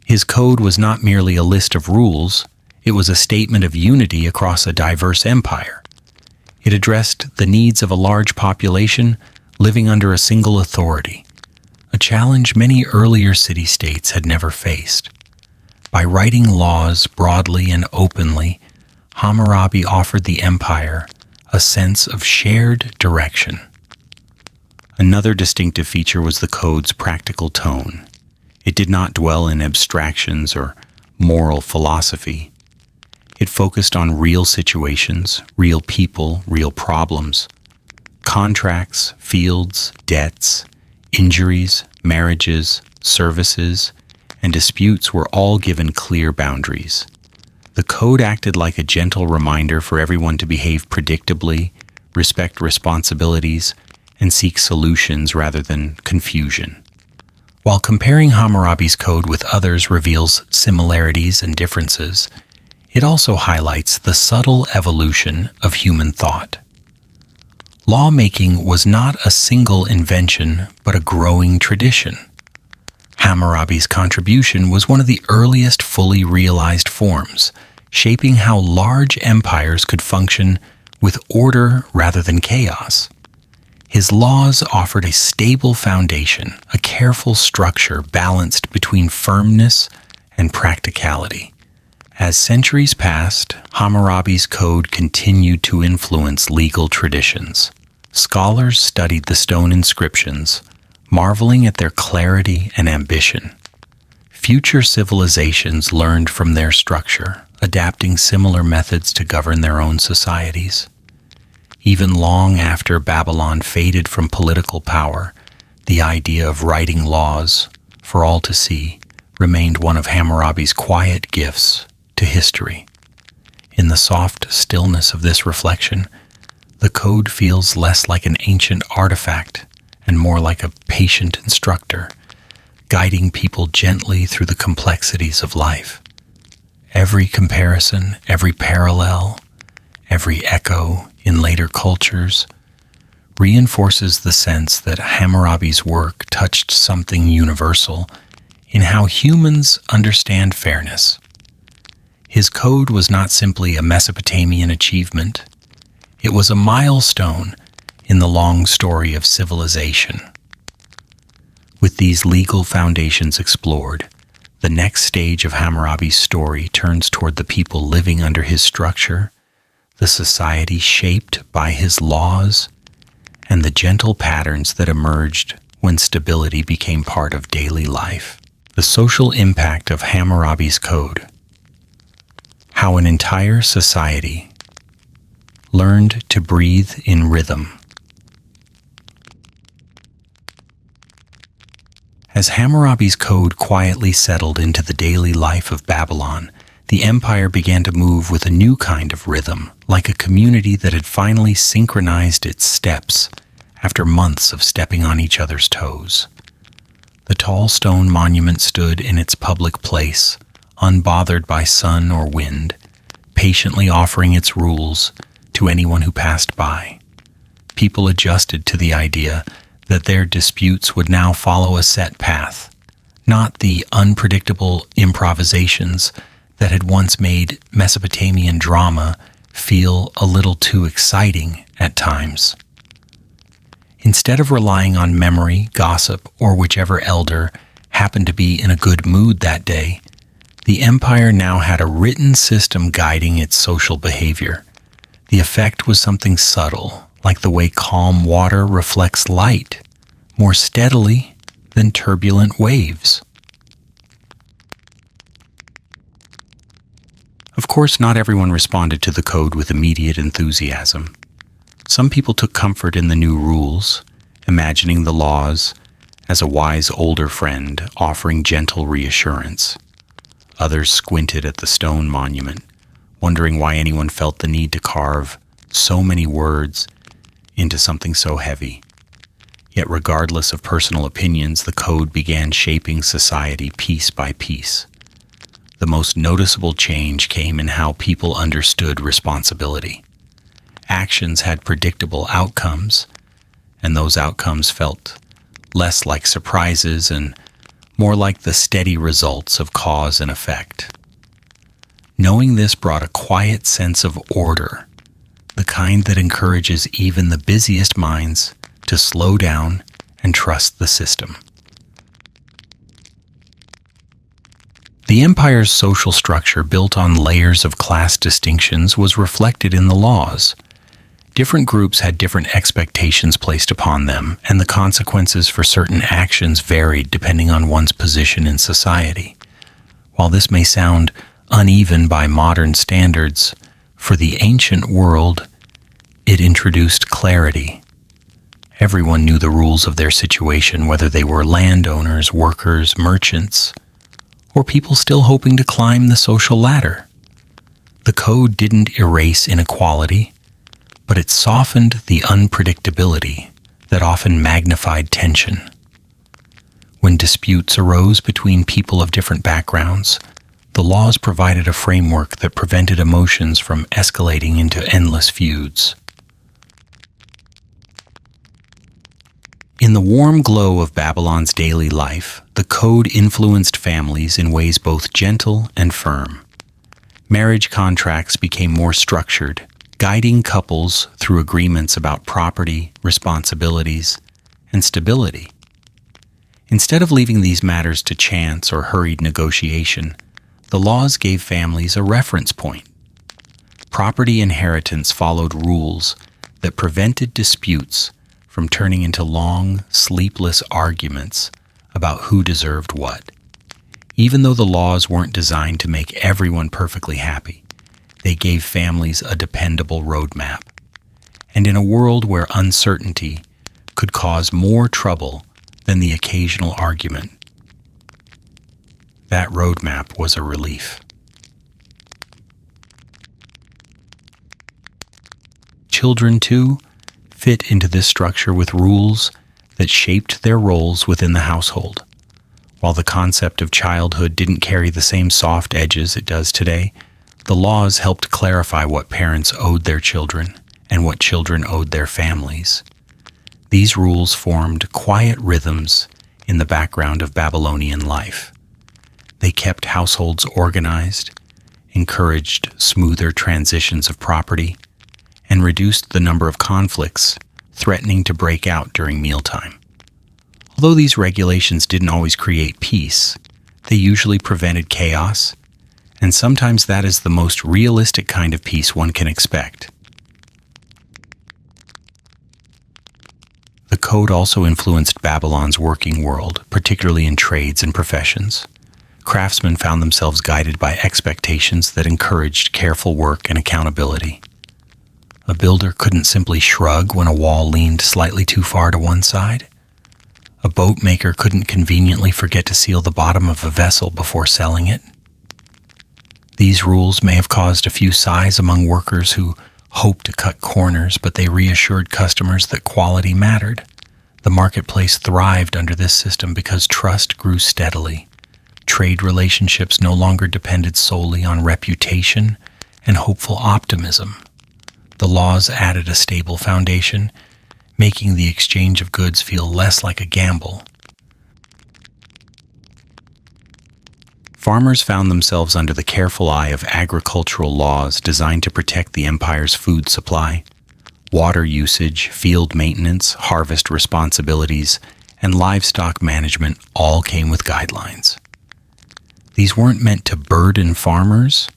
His code was not merely a list of rules, it was a statement of unity across a diverse empire. It addressed the needs of a large population living under a single authority, a challenge many earlier city-states had never faced. By writing laws broadly and openly, Hammurabi offered the empire a sense of shared direction. Another distinctive feature was the code's practical tone. It did not dwell in abstractions or moral philosophy. It focused on real situations, real people, real problems. Contracts, fields, debts, injuries, marriages, services, and disputes were all given clear boundaries. The code acted like a gentle reminder for everyone to behave predictably, respect responsibilities, and seek solutions rather than confusion. While comparing Hammurabi's code with others reveals similarities and differences, it also highlights the subtle evolution of human thought. Lawmaking was not a single invention, but a growing tradition. Hammurabi's contribution was one of the earliest fully realized forms, shaping how large empires could function with order rather than chaos. His laws offered a stable foundation, a careful structure balanced between firmness and practicality. As centuries passed, Hammurabi's code continued to influence legal traditions. Scholars studied the stone inscriptions, marveling at their clarity and ambition. Future civilizations learned from their structure, adapting similar methods to govern their own societies. Even long after Babylon faded from political power, the idea of writing laws for all to see remained one of Hammurabi's quiet gifts to history. In the soft stillness of this reflection, the code feels less like an ancient artifact and more like a patient instructor, guiding people gently through the complexities of life. Every comparison, every parallel, every echo in later cultures reinforces the sense that Hammurabi's work touched something universal in how humans understand fairness. His code was not simply a Mesopotamian achievement, it was a milestone in the long story of civilization. With these legal foundations explored, the next stage of Hammurabi's story turns toward the people living under his structure, the society shaped by his laws, and the gentle patterns that emerged when stability became part of daily life. The social impact of Hammurabi's code. How an entire society learned to breathe in rhythm. As Hammurabi's code quietly settled into the daily life of Babylon, the empire began to move with a new kind of rhythm, like a community that had finally synchronized its steps after months of stepping on each other's toes. The tall stone monument stood in its public place, unbothered by sun or wind, patiently offering its rules to anyone who passed by. People adjusted to the idea that their disputes would now follow a set path, not the unpredictable improvisations that had once made Mesopotamian drama feel a little too exciting at times. Instead of relying on memory, gossip, or whichever elder happened to be in a good mood that day, the empire now had a written system guiding its social behavior. The effect was something subtle, like the way calm water reflects light, more steadily than turbulent waves. Of course, not everyone responded to the code with immediate enthusiasm. Some people took comfort in the new rules, imagining the laws as a wise older friend offering gentle reassurance. Others squinted at the stone monument, wondering why anyone felt the need to carve so many words into something so heavy. Yet regardless of personal opinions, the code began shaping society piece by piece. the most noticeable change came in how people understood responsibility. Actions had predictable outcomes, and those outcomes felt less like surprises and more like the steady results of cause and effect. Knowing this brought a quiet sense of order, the kind that encourages even the busiest minds to slow down and trust the system. The empire's social structure, built on layers of class distinctions, was reflected in the laws. Different groups had different expectations placed upon them, and the consequences for certain actions varied depending on one's position in society. While this may sound uneven by modern standards, for the ancient world, it introduced clarity. Everyone knew the rules of their situation, whether they were landowners, workers, merchants, or people still hoping to climb the social ladder. The code didn't erase inequality, but it softened the unpredictability that often magnified tension. When disputes arose between people of different backgrounds, the laws provided a framework that prevented emotions from escalating into endless feuds. In the warm glow of Babylon's daily life, the code influenced families in ways both gentle and firm. Marriage contracts became more structured, guiding couples through agreements about property, responsibilities, and stability. Instead of leaving these matters to chance or hurried negotiation, the laws gave families a reference point. Property inheritance followed rules that prevented disputes from turning into long, sleepless arguments about who deserved what. Even though the laws weren't designed to make everyone perfectly happy, they gave families a dependable roadmap. And in a world where uncertainty could cause more trouble than the occasional argument, that roadmap was a relief. Children, too, fit into this structure with rules that shaped their roles within the household. While the concept of childhood didn't carry the same soft edges it does today, the laws helped clarify what parents owed their children and what children owed their families. These rules formed quiet rhythms in the background of Babylonian life. They kept households organized, encouraged smoother transitions of property, and reduced the number of conflicts threatening to break out during mealtime. Although these regulations didn't always create peace, they usually prevented chaos, and sometimes that is the most realistic kind of peace one can expect. The code also influenced Babylon's working world, particularly in trades and professions. Craftsmen found themselves guided by expectations that encouraged careful work and accountability. A builder couldn't simply shrug when a wall leaned slightly too far to one side. A boat maker couldn't conveniently forget to seal the bottom of a vessel before selling it. These rules may have caused a few sighs among workers who hoped to cut corners, but they reassured customers that quality mattered. The marketplace thrived under this system because trust grew steadily. Trade relationships no longer depended solely on reputation and hopeful optimism. The laws added a stable foundation, making the exchange of goods feel less like a gamble. Farmers found themselves under the careful eye of agricultural laws designed to protect the empire's food supply. Water usage, field maintenance, harvest responsibilities, and livestock management all came with guidelines. These weren't meant to burden farmers,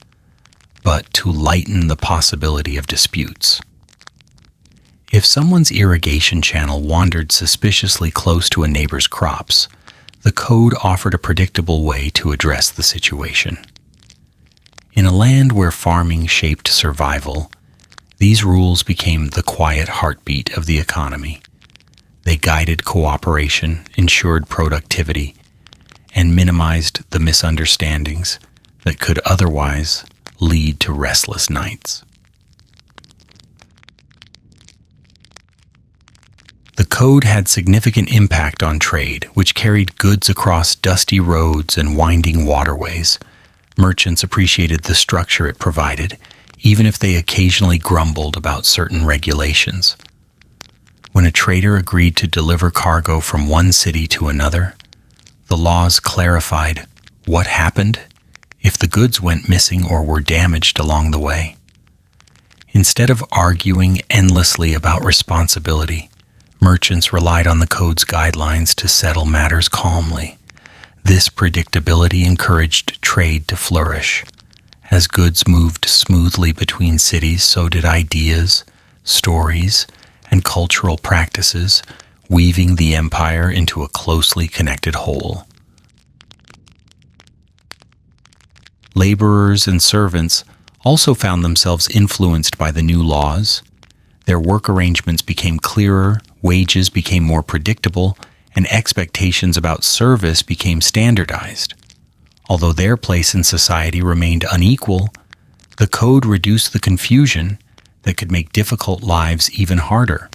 but to lighten the possibility of disputes. If someone's irrigation channel wandered suspiciously close to a neighbor's crops, the code offered a predictable way to address the situation. In a land where farming shaped survival, these rules became the quiet heartbeat of the economy. They guided cooperation, ensured productivity, and minimized the misunderstandings that could otherwise lead to restless nights. The code had significant impact on trade, which carried goods across dusty roads and winding waterways. Merchants appreciated the structure it provided, even if they occasionally grumbled about certain regulations. When a trader agreed to deliver cargo from one city to another, the laws clarified what happened if the goods went missing or were damaged along the way. Instead of arguing endlessly about responsibility, merchants relied on the code's guidelines to settle matters calmly. This predictability encouraged trade to flourish. As goods moved smoothly between cities, so did ideas, stories, and cultural practices, weaving the empire into a closely connected whole. Laborers and servants also found themselves influenced by the new laws. Their work arrangements became clearer, wages became more predictable, and expectations about service became standardized. Although their place in society remained unequal, the code reduced the confusion that could make difficult lives even harder.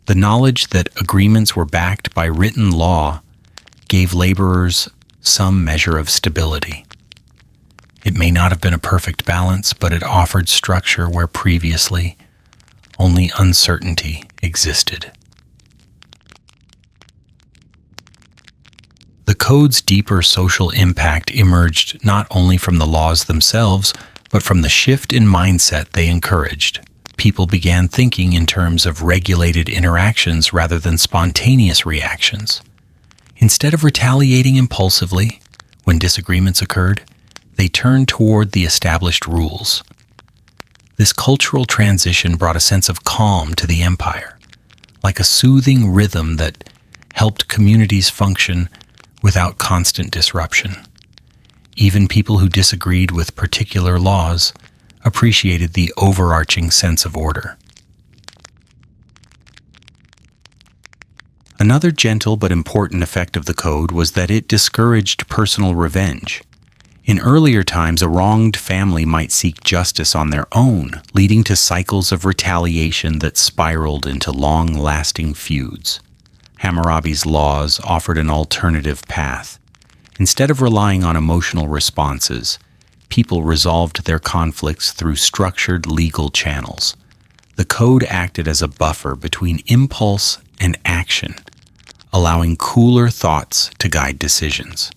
The knowledge that agreements were backed by written law gave laborers some measure of stability. It may not have been a perfect balance, but it offered structure where previously only uncertainty existed. The code's deeper social impact emerged not only from the laws themselves, but from the shift in mindset they encouraged. People began thinking in terms of regulated interactions rather than spontaneous reactions. Instead of retaliating impulsively when disagreements occurred, they turned toward the established rules. This cultural transition brought a sense of calm to the empire, like a soothing rhythm that helped communities function without constant disruption. Even people who disagreed with particular laws appreciated the overarching sense of order. Another gentle but important effect of the code was that it discouraged personal revenge. In earlier times, a wronged family might seek justice on their own, leading to cycles of retaliation that spiraled into long-lasting feuds. Hammurabi's laws offered an alternative path. Instead of relying on emotional responses, people resolved their conflicts through structured legal channels. The code acted as a buffer between impulse and action, allowing cooler thoughts to guide decisions.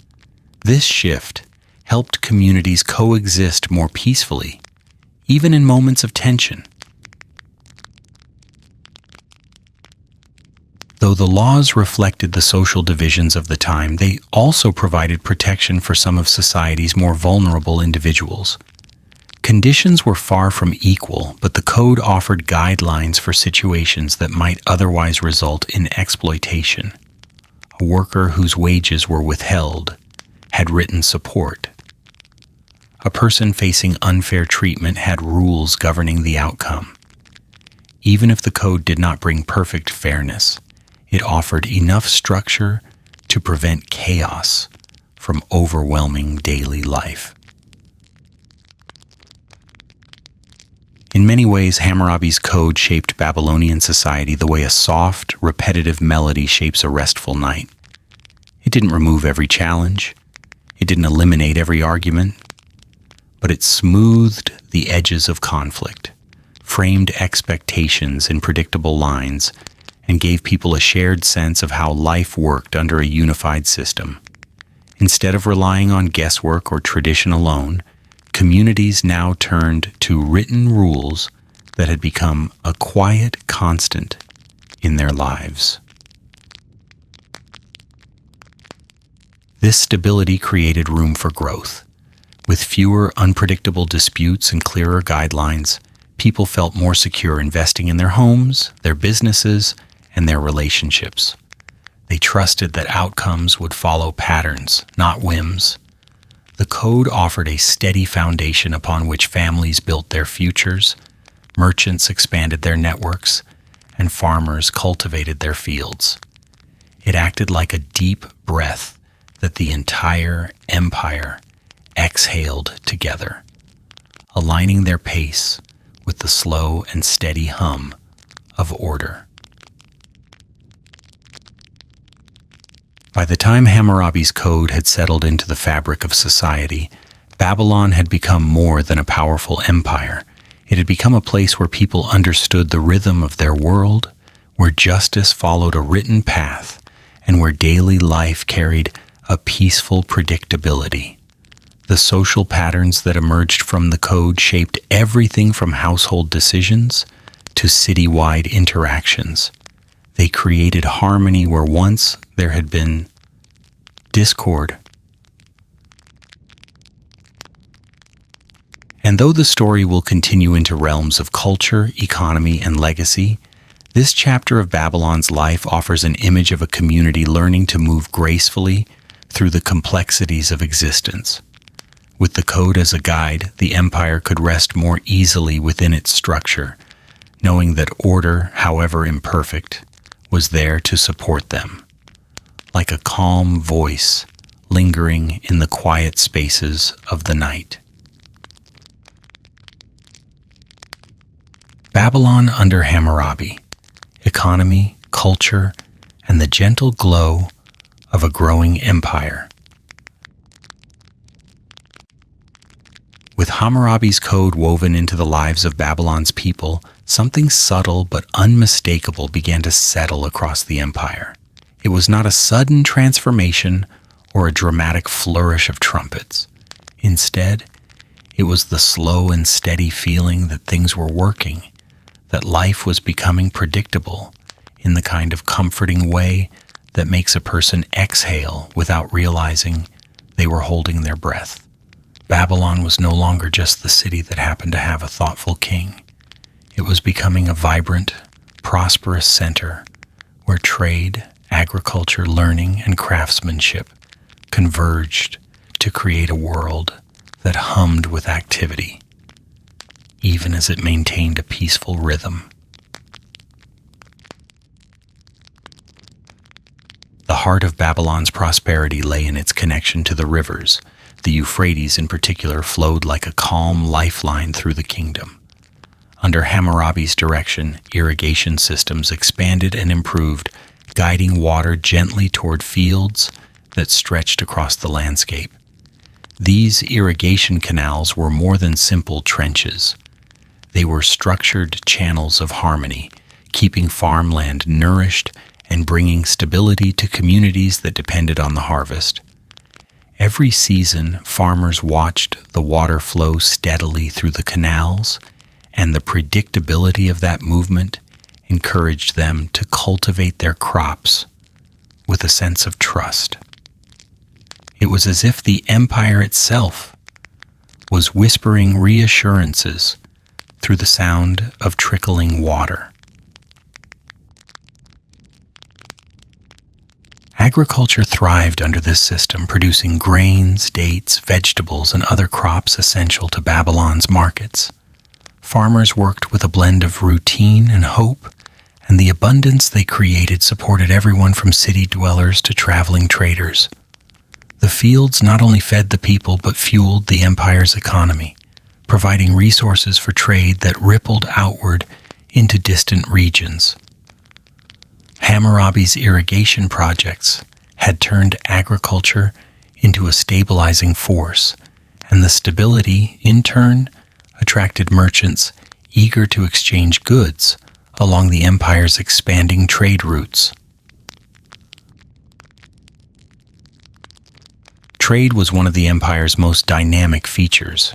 This shift helped communities coexist more peacefully, even in moments of tension. Though the laws reflected the social divisions of the time, they also provided protection for some of society's more vulnerable individuals. Conditions were far from equal, but the code offered guidelines for situations that might otherwise result in exploitation. A worker whose wages were withheld had written support. A person facing unfair treatment had rules governing the outcome. Even if the code did not bring perfect fairness, it offered enough structure to prevent chaos from overwhelming daily life. In many ways, Hammurabi's code shaped Babylonian society the way a soft, repetitive melody shapes a restful night. It didn't remove every challenge. It didn't eliminate every argument. But it smoothed the edges of conflict, framed expectations in predictable lines, and gave people a shared sense of how life worked under a unified system. Instead of relying on guesswork or tradition alone, communities now turned to written rules that had become a quiet constant in their lives. This stability created room for growth. With fewer unpredictable disputes and clearer guidelines, people felt more secure investing in their homes, their businesses, and their relationships. They trusted that outcomes would follow patterns, not whims. The code offered a steady foundation upon which families built their futures, merchants expanded their networks, and farmers cultivated their fields. It acted like a deep breath that the entire empire exhaled together, aligning their pace with the slow and steady hum of order. By the time Hammurabi's code had settled into the fabric of society, Babylon had become more than a powerful empire. It had become a place where people understood the rhythm of their world, where justice followed a written path, and where daily life carried a peaceful predictability. The social patterns that emerged from the code shaped everything from household decisions to citywide interactions. They created harmony where once there had been discord. And though the story will continue into realms of culture, economy, and legacy, this chapter of Babylon's life offers an image of a community learning to move gracefully through the complexities of existence. With the code as a guide, the empire could rest more easily within its structure, knowing that order, however imperfect, was there to support them, like a calm voice lingering in the quiet spaces of the night. Babylon under Hammurabi: economy, culture, and the gentle glow of a growing empire. With Hammurabi's code woven into the lives of Babylon's people, something subtle but unmistakable began to settle across the empire. It was not a sudden transformation or a dramatic flourish of trumpets. Instead, it was the slow and steady feeling that things were working, that life was becoming predictable in the kind of comforting way that makes a person exhale without realizing they were holding their breath. Babylon was no longer just the city that happened to have a thoughtful king. It was becoming a vibrant, prosperous center where trade, agriculture, learning, and craftsmanship converged to create a world that hummed with activity, even as it maintained a peaceful rhythm. The heart of Babylon's prosperity lay in its connection to the rivers. The Euphrates in particular flowed like a calm lifeline through the kingdom. Under Hammurabi's direction, irrigation systems expanded and improved, guiding water gently toward fields that stretched across the landscape. These irrigation canals were more than simple trenches. They were structured channels of harmony, keeping farmland nourished and bringing stability to communities that depended on the harvest. Every season, farmers watched the water flow steadily through the canals, and the predictability of that movement encouraged them to cultivate their crops with a sense of trust. It was as if the empire itself was whispering reassurances through the sound of trickling water. Agriculture thrived under this system, producing grains, dates, vegetables, and other crops essential to Babylon's markets. Farmers worked with a blend of routine and hope, and the abundance they created supported everyone from city dwellers to traveling traders. The fields not only fed the people but fueled the empire's economy, providing resources for trade that rippled outward into distant regions. Hammurabi's irrigation projects had turned agriculture into a stabilizing force, and the stability, in turn, attracted merchants eager to exchange goods along the empire's expanding trade routes. Trade was one of the empire's most dynamic features.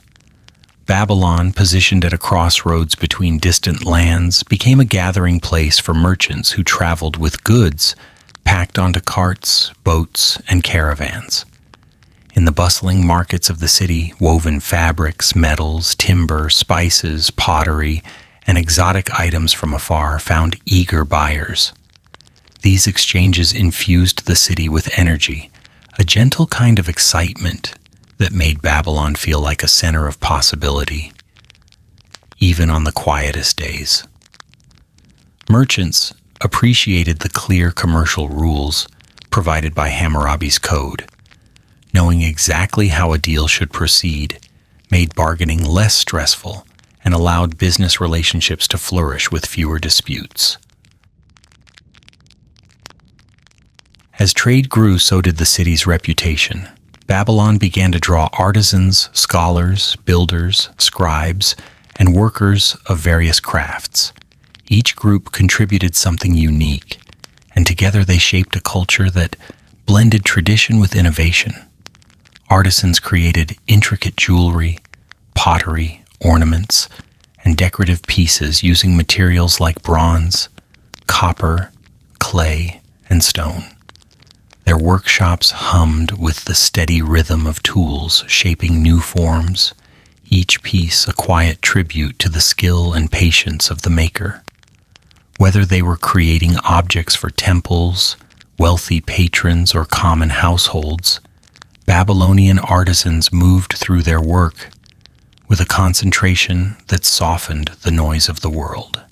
Babylon, positioned at a crossroads between distant lands, became a gathering place for merchants who traveled with goods packed onto carts, boats, and caravans. In the bustling markets of the city, woven fabrics, metals, timber, spices, pottery, and exotic items from afar found eager buyers. These exchanges infused the city with energy, a gentle kind of excitement that made Babylon feel like a center of possibility, even on the quietest days. Merchants appreciated the clear commercial rules provided by Hammurabi's code. Knowing exactly how a deal should proceed made bargaining less stressful and allowed business relationships to flourish with fewer disputes. As trade grew, so did the city's reputation. Babylon began to draw artisans, scholars, builders, scribes, and workers of various crafts. Each group contributed something unique, and together they shaped a culture that blended tradition with innovation. Artisans created intricate jewelry, pottery, ornaments, and decorative pieces using materials like bronze, copper, clay, and stone. Their workshops hummed with the steady rhythm of tools shaping new forms, each piece a quiet tribute to the skill and patience of the maker. Whether they were creating objects for temples, wealthy patrons, or common households, Babylonian artisans moved through their work with a concentration that softened the noise of the world.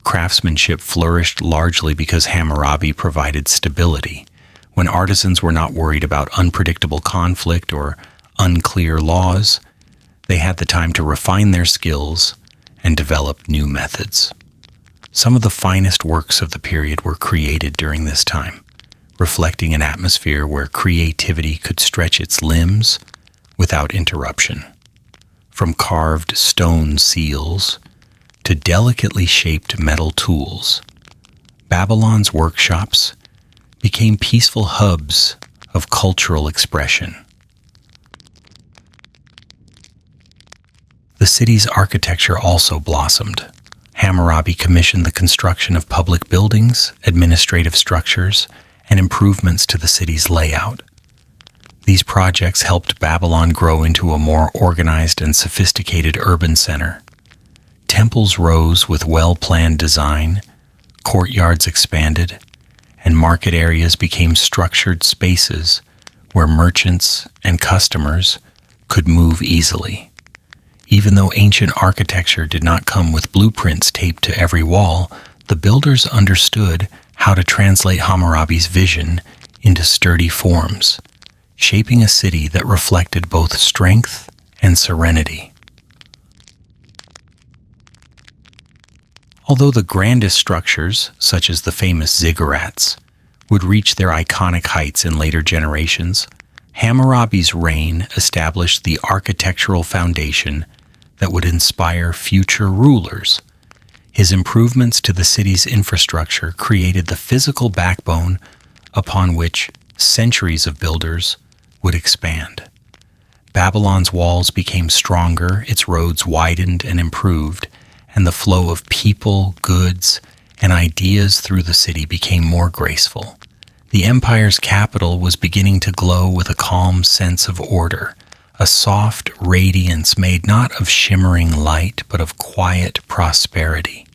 Craftsmanship flourished largely because Hammurabi provided stability. When artisans were not worried about unpredictable conflict or unclear laws, they had the time to refine their skills and develop new methods. Some of the finest works of the period were created during this time, reflecting an atmosphere where creativity could stretch its limbs without interruption. From carved stone seals to delicately shaped metal tools, Babylon's workshops became peaceful hubs of cultural expression. The city's architecture also blossomed. Hammurabi commissioned the construction of public buildings, administrative structures, and improvements to the city's layout. These projects helped Babylon grow into a more organized and sophisticated urban center. Temples rose with well-planned design, courtyards expanded, and market areas became structured spaces where merchants and customers could move easily. Even though ancient architecture did not come with blueprints taped to every wall, the builders understood how to translate Hammurabi's vision into sturdy forms, shaping a city that reflected both strength and serenity. Although the grandest structures, such as the famous ziggurats, would reach their iconic heights in later generations, Hammurabi's reign established the architectural foundation that would inspire future rulers. His improvements to the city's infrastructure created the physical backbone upon which centuries of builders would expand. Babylon's walls became stronger, its roads widened and improved, and the flow of people, goods, and ideas through the city became more graceful. The empire's capital was beginning to glow with a calm sense of order, a soft radiance made not of shimmering light, but of quiet prosperity.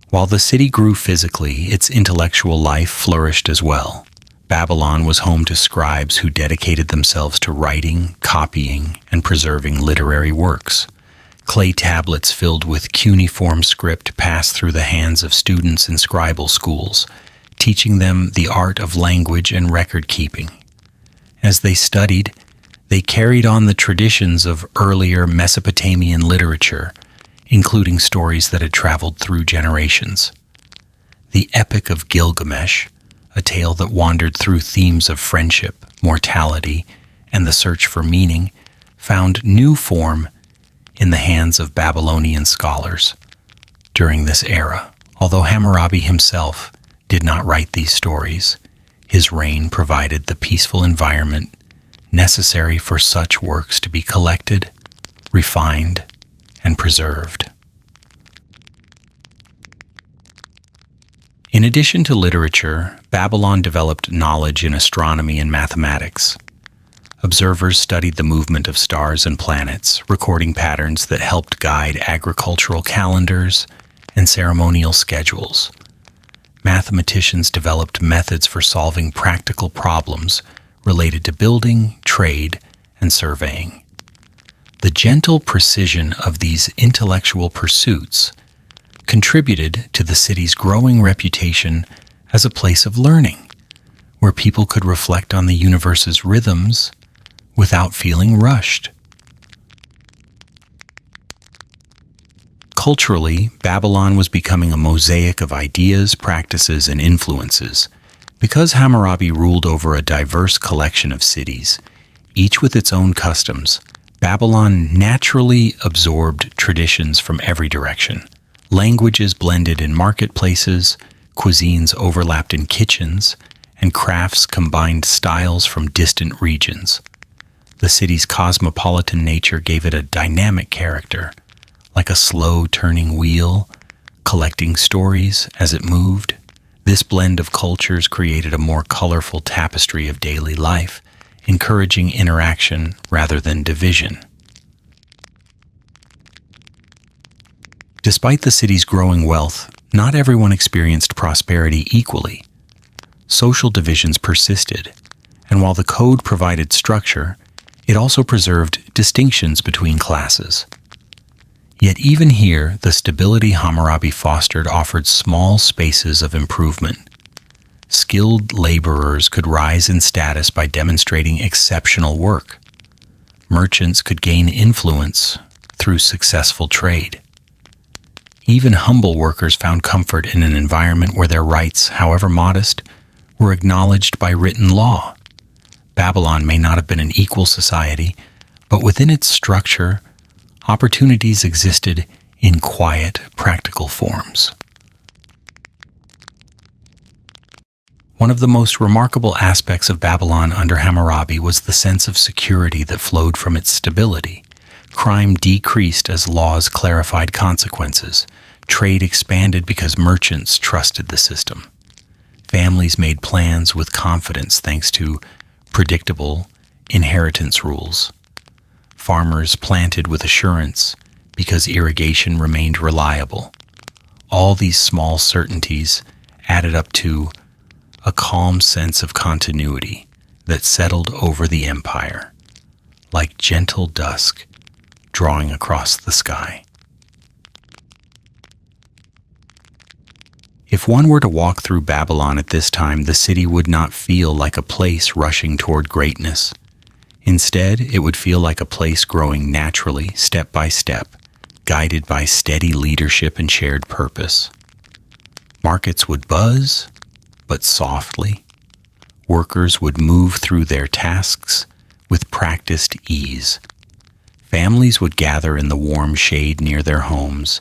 While the city grew physically, its intellectual life flourished as well. Babylon was home to scribes who dedicated themselves to writing, copying, and preserving literary works. Clay tablets filled with cuneiform script passed through the hands of students in scribal schools, teaching them the art of language and record-keeping. As they studied, they carried on the traditions of earlier Mesopotamian literature, including stories that had traveled through generations. The Epic of Gilgamesh, a tale that wandered through themes of friendship, mortality, and the search for meaning, found new form in the hands of Babylonian scholars during this era. Although Hammurabi himself did not write these stories, his reign provided the peaceful environment necessary for such works to be collected, refined, and preserved. In addition to literature, Babylon developed knowledge in astronomy and mathematics. Observers studied the movement of stars and planets, recording patterns that helped guide agricultural calendars and ceremonial schedules. Mathematicians developed methods for solving practical problems related to building, trade, and surveying. The gentle precision of these intellectual pursuits contributed to the city's growing reputation as a place of learning, where people could reflect on the universe's rhythms without feeling rushed. Culturally, Babylon was becoming a mosaic of ideas, practices, and influences. Because Hammurabi ruled over a diverse collection of cities, each with its own customs, Babylon naturally absorbed traditions from every direction. Languages blended in marketplaces, cuisines overlapped in kitchens, and crafts combined styles from distant regions. The city's cosmopolitan nature gave it a dynamic character, like a slow-turning wheel, collecting stories as it moved. This blend of cultures created a more colorful tapestry of daily life, encouraging interaction rather than division. Despite the city's growing wealth, not everyone experienced prosperity equally. Social divisions persisted, and while the code provided structure, it also preserved distinctions between classes. Yet even here, the stability Hammurabi fostered offered small spaces of improvement. Skilled laborers could rise in status by demonstrating exceptional work. Merchants could gain influence through successful trade. Even humble workers found comfort in an environment where their rights, however modest, were acknowledged by written law. Babylon may not have been an equal society, but within its structure, opportunities existed in quiet, practical forms. One of the most remarkable aspects of Babylon under Hammurabi was the sense of security that flowed from its stability. Crime decreased as laws clarified consequences. Trade expanded because merchants trusted the system. Families made plans with confidence thanks to predictable inheritance rules. Farmers planted with assurance because irrigation remained reliable. All these small certainties added up to a calm sense of continuity that settled over the empire, like gentle dusk drawing across the sky. If one were to walk through Babylon at this time, the city would not feel like a place rushing toward greatness. Instead, it would feel like a place growing naturally, step by step, guided by steady leadership and shared purpose. Markets would buzz, but softly. Workers would move through their tasks with practiced ease. Families would gather in the warm shade near their homes,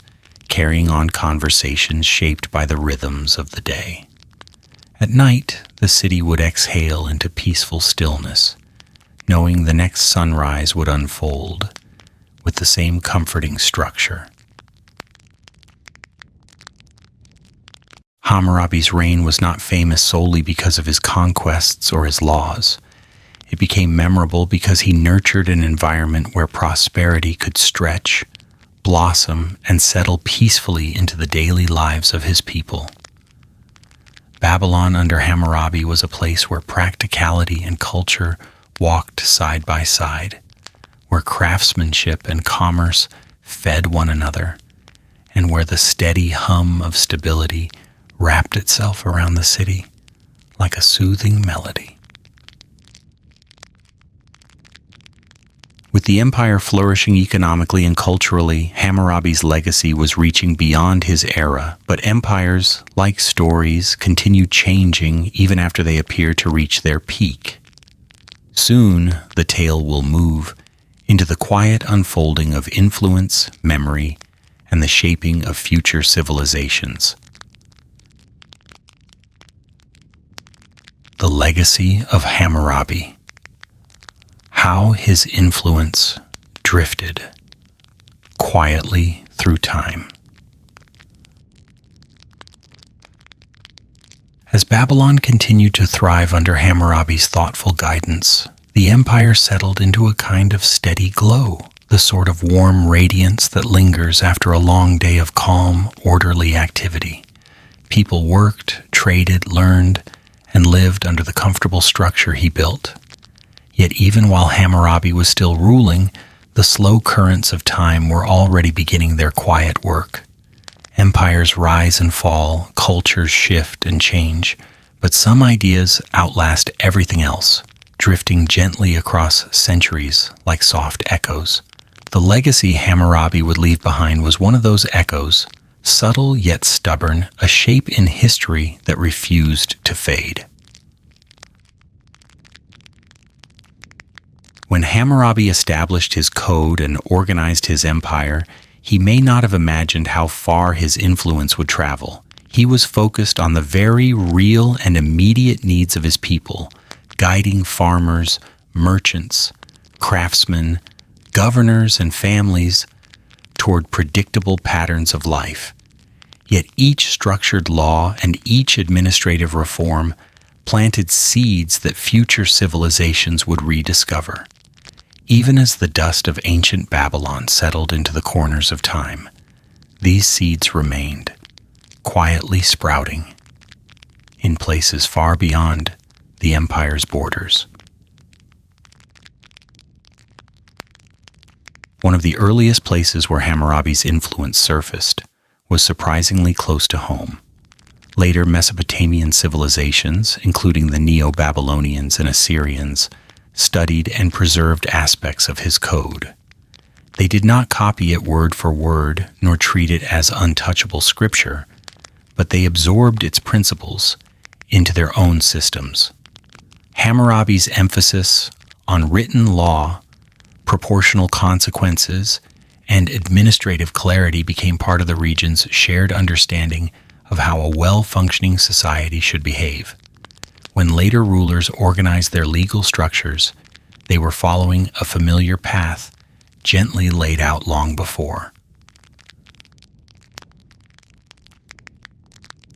carrying on conversations shaped by the rhythms of the day. At night, the city would exhale into peaceful stillness, knowing the next sunrise would unfold with the same comforting structure. Hammurabi's reign was not famous solely because of his conquests or his laws. It became memorable because he nurtured an environment where prosperity could stretch, blossom, and settle peacefully into the daily lives of his people. Babylon under Hammurabi was a place where practicality and culture walked side by side, where craftsmanship and commerce fed one another, and where the steady hum of stability wrapped itself around the city like a soothing melody. With the empire flourishing economically and culturally, Hammurabi's legacy was reaching beyond his era, but empires, like stories, continue changing even after they appear to reach their peak. Soon, the tale will move into the quiet unfolding of influence, memory, and the shaping of future civilizations. The Legacy of Hammurabi. How his influence drifted quietly through time. As Babylon continued to thrive under Hammurabi's thoughtful guidance, the empire settled into a kind of steady glow, the sort of warm radiance that lingers after a long day of calm, orderly activity. People worked, traded, learned, and lived under the comfortable structure he built. Yet even while Hammurabi was still ruling, the slow currents of time were already beginning their quiet work. Empires rise and fall, cultures shift and change, but some ideas outlast everything else, drifting gently across centuries like soft echoes. The legacy Hammurabi would leave behind was one of those echoes, subtle yet stubborn, a shape in history that refused to fade. When Hammurabi established his code and organized his empire, he may not have imagined how far his influence would travel. He was focused on the very real and immediate needs of his people, guiding farmers, merchants, craftsmen, governors, and families toward predictable patterns of life. Yet each structured law and each administrative reform planted seeds that future civilizations would rediscover. Even as the dust of ancient Babylon settled into the corners of time, these seeds remained, quietly sprouting, in places far beyond the empire's borders. One of the earliest places where Hammurabi's influence surfaced was surprisingly close to home. Later Mesopotamian civilizations, including the Neo-Babylonians and Assyrians, studied and preserved aspects of his code. They did not copy it word for word, nor treat it as untouchable scripture, but they absorbed its principles into their own systems. Hammurabi's emphasis on written law, proportional consequences, and administrative clarity became part of the region's shared understanding of how a well-functioning society should behave. When later rulers organized their legal structures, they were following a familiar path gently laid out long before.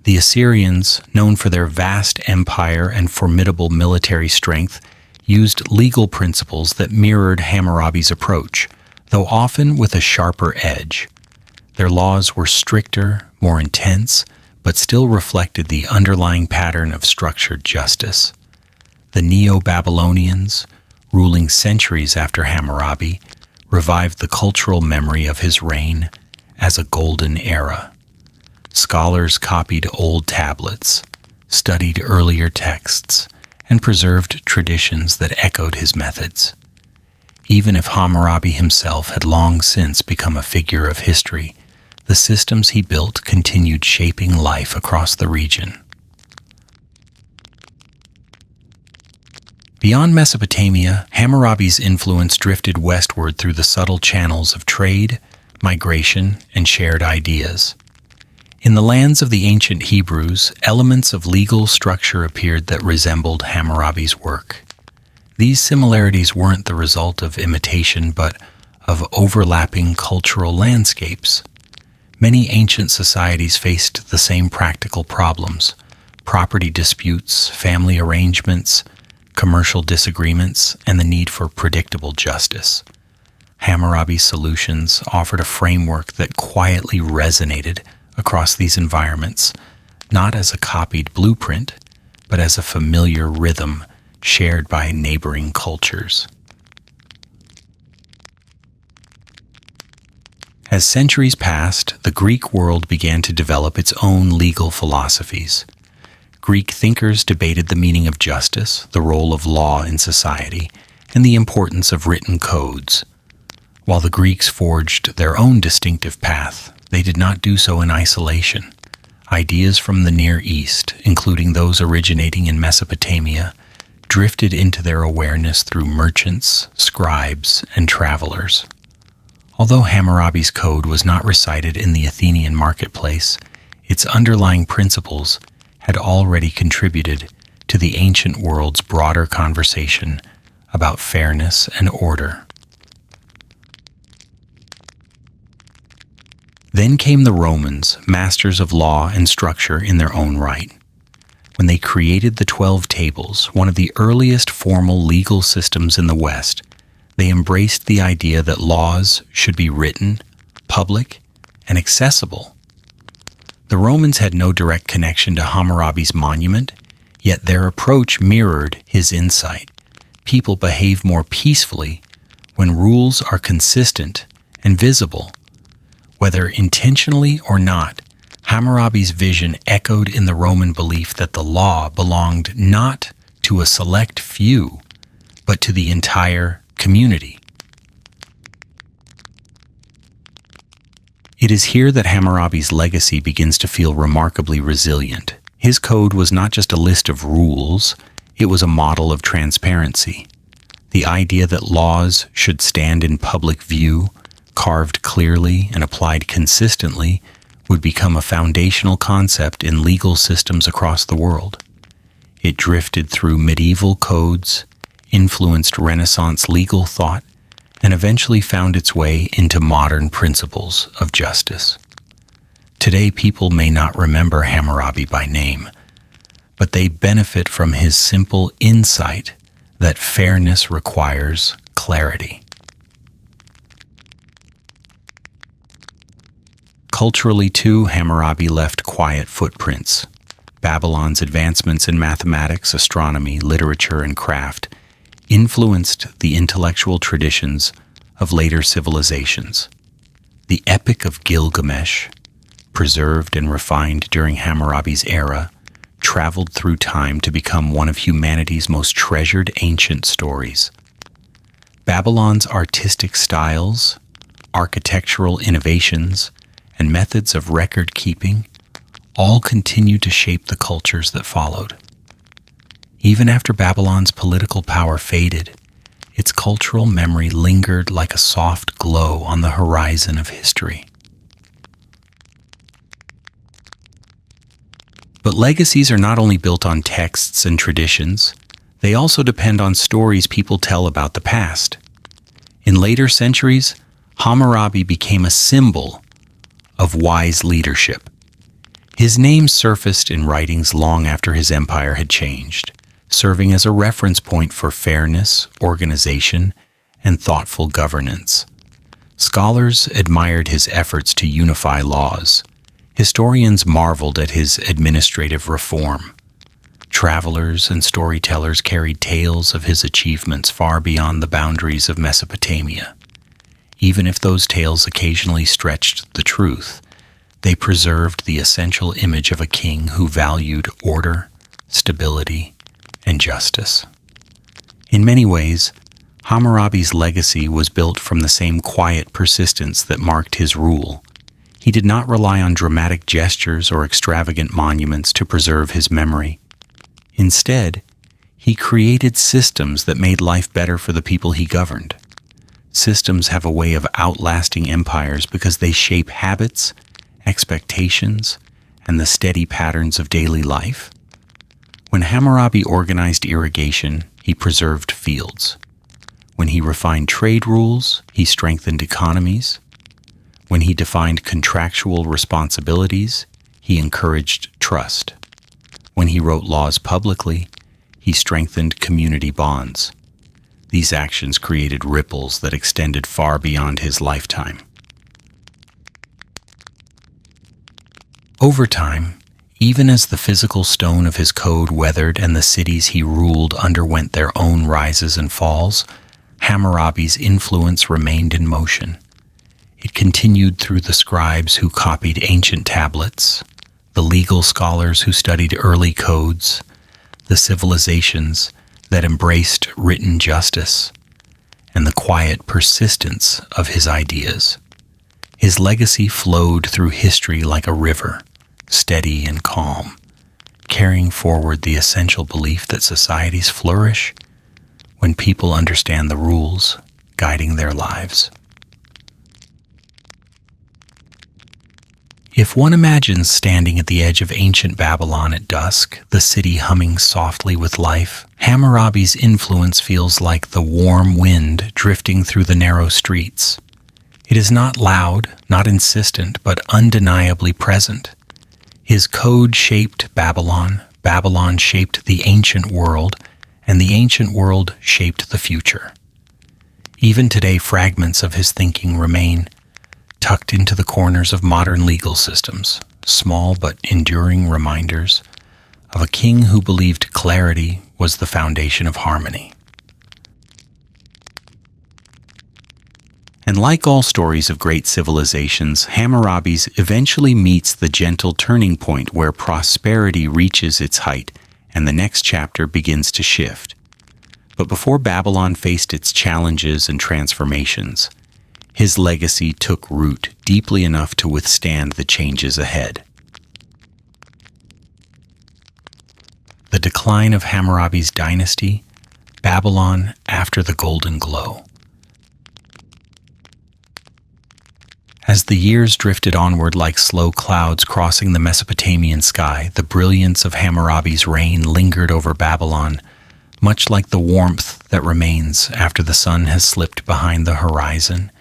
The Assyrians, known for their vast empire and formidable military strength, used legal principles that mirrored Hammurabi's approach, though often with a sharper edge. Their laws were stricter, more intense, but still reflected the underlying pattern of structured justice. The Neo-Babylonians, ruling centuries after Hammurabi, revived the cultural memory of his reign as a golden era. Scholars copied old tablets, studied earlier texts, and preserved traditions that echoed his methods. Even if Hammurabi himself had long since become a figure of history, the systems he built continued shaping life across the region. Beyond Mesopotamia, Hammurabi's influence drifted westward through the subtle channels of trade, migration, and shared ideas. In the lands of the ancient Hebrews, elements of legal structure appeared that resembled Hammurabi's work. These similarities weren't the result of imitation, but of overlapping cultural landscapes. Many ancient societies faced the same practical problems: property disputes, family arrangements, commercial disagreements, and the need for predictable justice. Hammurabi's solutions offered a framework that quietly resonated across these environments, not as a copied blueprint, but as a familiar rhythm shared by neighboring cultures. As centuries passed, the Greek world began to develop its own legal philosophies. Greek thinkers debated the meaning of justice, the role of law in society, and the importance of written codes. While the Greeks forged their own distinctive path, they did not do so in isolation. Ideas from the Near East, including those originating in Mesopotamia, drifted into their awareness through merchants, scribes, and travelers. Although Hammurabi's code was not recited in the Athenian marketplace, its underlying principles had already contributed to the ancient world's broader conversation about fairness and order. Then came the Romans, masters of law and structure in their own right. When they created the 12 Tables, one of the earliest formal legal systems in the West, they embraced the idea that laws should be written, public, and accessible. The Romans had no direct connection to Hammurabi's monument, yet their approach mirrored his insight. People behave more peacefully when rules are consistent and visible. Whether intentionally or not, Hammurabi's vision echoed in the Roman belief that the law belonged not to a select few, but to the entire community. It is here that Hammurabi's legacy begins to feel remarkably resilient. His code was not just a list of rules, it was a model of transparency. The idea that laws should stand in public view, carved clearly and applied consistently, would become a foundational concept in legal systems across the world. It drifted through medieval codes, influenced Renaissance legal thought, and eventually found its way into modern principles of justice. Today, people may not remember Hammurabi by name, but they benefit from his simple insight that fairness requires clarity. Culturally, too, Hammurabi left quiet footprints. Babylon's advancements in mathematics, astronomy, literature, and craft influenced the intellectual traditions of later civilizations. The Epic of Gilgamesh, preserved and refined during Hammurabi's era, traveled through time to become one of humanity's most treasured ancient stories. Babylon's artistic styles, architectural innovations, and methods of record-keeping all continued to shape the cultures that followed. Even after Babylon's political power faded, its cultural memory lingered like a soft glow on the horizon of history. But legacies are not only built on texts and traditions, they also depend on stories people tell about the past. In later centuries, Hammurabi became a symbol of wise leadership. His name surfaced in writings long after his empire had changed, serving as a reference point for fairness, organization, and thoughtful governance. Scholars admired his efforts to unify laws. Historians marveled at his administrative reform. Travelers and storytellers carried tales of his achievements far beyond the boundaries of Mesopotamia. Even if those tales occasionally stretched the truth, they preserved the essential image of a king who valued order, stability, and justice. In many ways, Hammurabi's legacy was built from the same quiet persistence that marked his rule. He did not rely on dramatic gestures or extravagant monuments to preserve his memory. Instead, he created systems that made life better for the people he governed. Systems have a way of outlasting empires because they shape habits, expectations, and the steady patterns of daily life. When Hammurabi organized irrigation, he preserved fields. When he refined trade rules, he strengthened economies. When he defined contractual responsibilities, he encouraged trust. When he wrote laws publicly, he strengthened community bonds. These actions created ripples that extended far beyond his lifetime. Over time, even as the physical stone of his code weathered and the cities he ruled underwent their own rises and falls, Hammurabi's influence remained in motion. It continued through the scribes who copied ancient tablets, the legal scholars who studied early codes, the civilizations that embraced written justice, and the quiet persistence of his ideas. His legacy flowed through history like a river, steady and calm, carrying forward the essential belief that societies flourish when people understand the rules guiding their lives. If one imagines standing at the edge of ancient Babylon at dusk, the city humming softly with life, Hammurabi's influence feels like the warm wind drifting through the narrow streets. It is not loud, not insistent, but undeniably present. His code shaped Babylon, Babylon shaped the ancient world, and the ancient world shaped the future. Even today, fragments of his thinking remain, tucked into the corners of modern legal systems, small but enduring reminders of a king who believed clarity was the foundation of harmony. And like all stories of great civilizations, Hammurabi's eventually meets the gentle turning point where prosperity reaches its height and the next chapter begins to shift. But before Babylon faced its challenges and transformations, his legacy took root deeply enough to withstand the changes ahead. The decline of Hammurabi's dynasty, Babylon after the Golden Glow. As the years drifted onward like slow clouds crossing the Mesopotamian sky, the brilliance of Hammurabi's reign lingered over Babylon, much like the warmth that remains after the sun has slipped behind the horizon.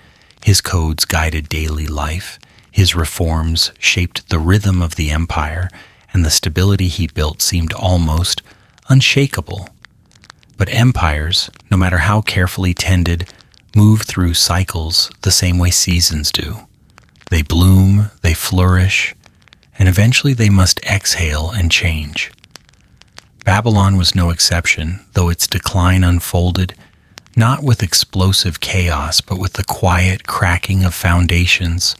His codes guided daily life, his reforms shaped the rhythm of the empire, and the stability he built seemed almost unshakable. But empires, no matter how carefully tended, move through cycles the same way seasons do. They bloom, they flourish, and eventually they must exhale and change. Babylon was no exception, though its decline unfolded not with explosive chaos, but with the quiet cracking of foundations,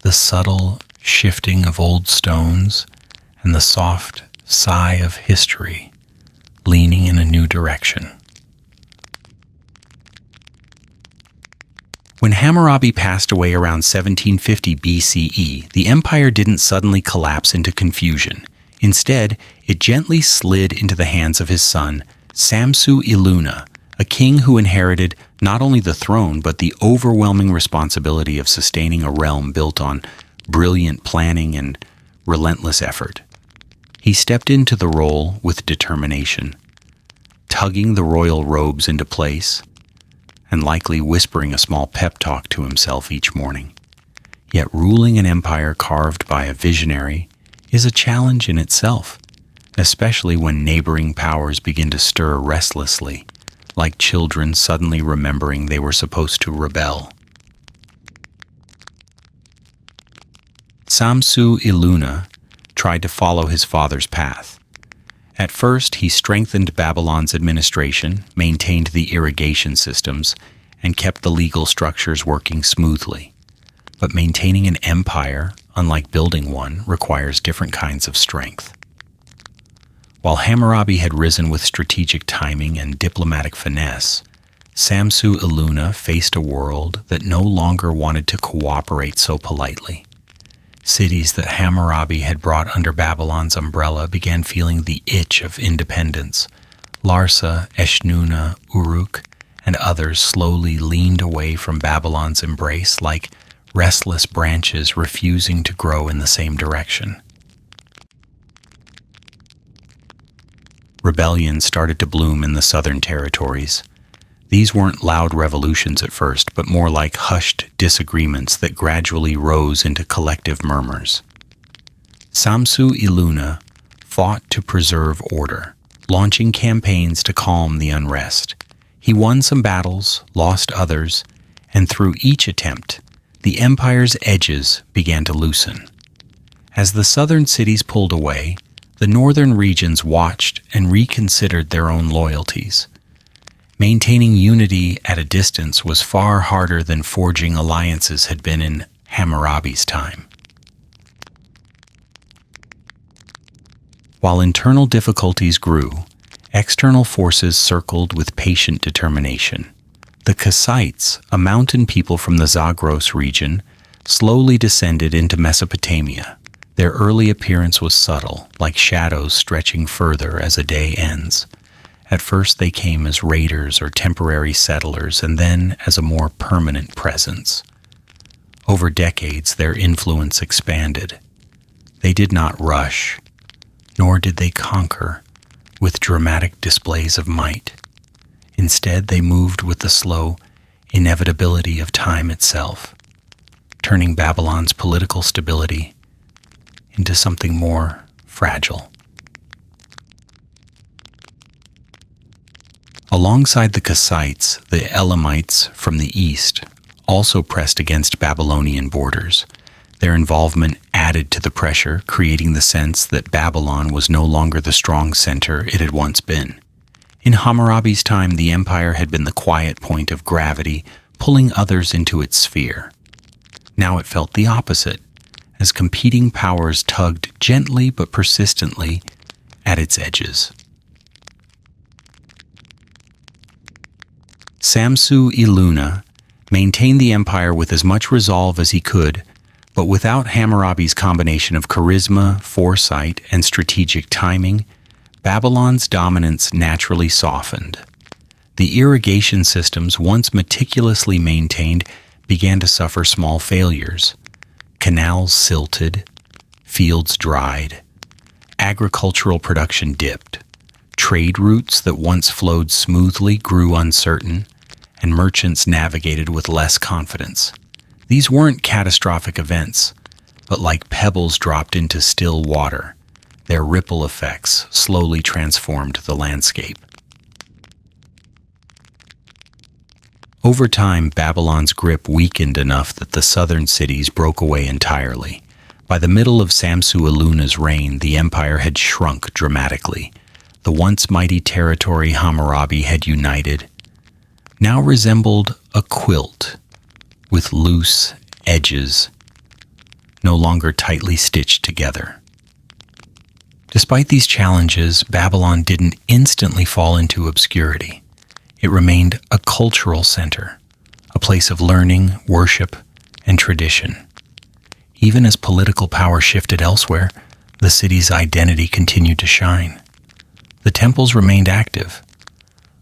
the subtle shifting of old stones, and the soft sigh of history leaning in a new direction. When Hammurabi passed away around 1750 BCE, the empire didn't suddenly collapse into confusion. Instead, it gently slid into the hands of his son, Samsu-iluna, a king who inherited not only the throne but the overwhelming responsibility of sustaining a realm built on brilliant planning and relentless effort. He stepped into the role with determination, tugging the royal robes into place, and likely whispering a small pep talk to himself each morning. Yet ruling an empire carved by a visionary is a challenge in itself, especially when neighboring powers begin to stir restlessly, like children suddenly remembering they were supposed to rebel. Samsu-iluna tried to follow his father's path. At first, he strengthened Babylon's administration, maintained the irrigation systems, and kept the legal structures working smoothly. But maintaining an empire, unlike building one, requires different kinds of strength. While Hammurabi had risen with strategic timing and diplomatic finesse, Samsu-iluna faced a world that no longer wanted to cooperate so politely. Cities that Hammurabi had brought under Babylon's umbrella began feeling the itch of independence. Larsa, Eshnuna, Uruk, and others slowly leaned away from Babylon's embrace like restless branches refusing to grow in the same direction. Rebellion started to bloom in the southern territories. These weren't loud revolutions at first, but more like hushed disagreements that gradually rose into collective murmurs. Samsu-iluna fought to preserve order, launching campaigns to calm the unrest. He won some battles, lost others, and through each attempt, the empire's edges began to loosen. As the southern cities pulled away, the northern regions watched and reconsidered their own loyalties. Maintaining unity at a distance was far harder than forging alliances had been in Hammurabi's time. While internal difficulties grew, external forces circled with patient determination. The Kassites, a mountain people from the Zagros region, slowly descended into Mesopotamia. Their early appearance was subtle, like shadows stretching further as a day ends. At first they came as raiders or temporary settlers, and then as a more permanent presence. Over decades, their influence expanded. They did not rush, nor did they conquer with dramatic displays of might. Instead, they moved with the slow inevitability of time itself, turning Babylon's political stability into something more fragile. Alongside the Kassites, the Elamites from the east also pressed against Babylonian borders. Their involvement added to the pressure, creating the sense that Babylon was no longer the strong center it had once been. In Hammurabi's time, the empire had been the quiet point of gravity, pulling others into its sphere. Now it felt the opposite, as competing powers tugged gently but persistently at its edges. Samsu-iluna maintained the empire with as much resolve as he could, But without Hammurabi's combination of charisma, foresight, and strategic timing, Babylon's dominance naturally softened. The irrigation systems, once meticulously maintained, began to suffer small failures. Canals silted, fields dried, agricultural production dipped, trade routes that once flowed smoothly grew uncertain, and merchants navigated with less confidence. These weren't catastrophic events, but like pebbles dropped into still water, their ripple effects slowly transformed the landscape. Over time, Babylon's grip weakened enough that the southern cities broke away entirely. By the middle of Samsu-Iluna's reign, the empire had shrunk dramatically. The once mighty territory Hammurabi had united now resembled a quilt with loose edges, no longer tightly stitched together. Despite these challenges, Babylon didn't instantly fall into obscurity. It remained a cultural center, a place of learning, worship, and tradition. Even as political power shifted elsewhere, the city's identity continued to shine. The temples remained active.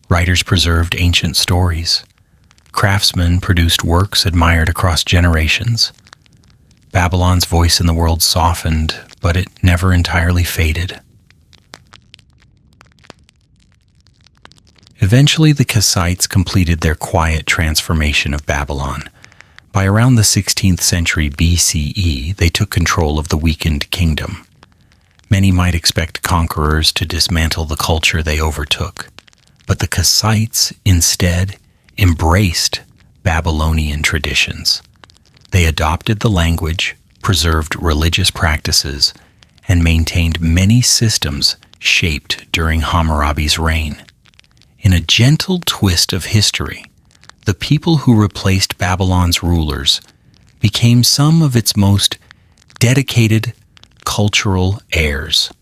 Writers preserved ancient stories. Craftsmen produced works admired across generations. Babylon's voice in the world softened, but it never entirely faded. Eventually, the Kassites completed their quiet transformation of Babylon. By around the 16th century BCE, they took control of the weakened kingdom. Many might expect conquerors to dismantle the culture they overtook, but the Kassites instead embraced Babylonian traditions. They adopted the language, preserved religious practices, and maintained many systems shaped during Hammurabi's reign. In a gentle twist of history, the people who replaced Babylon's rulers became some of its most dedicated cultural heirs.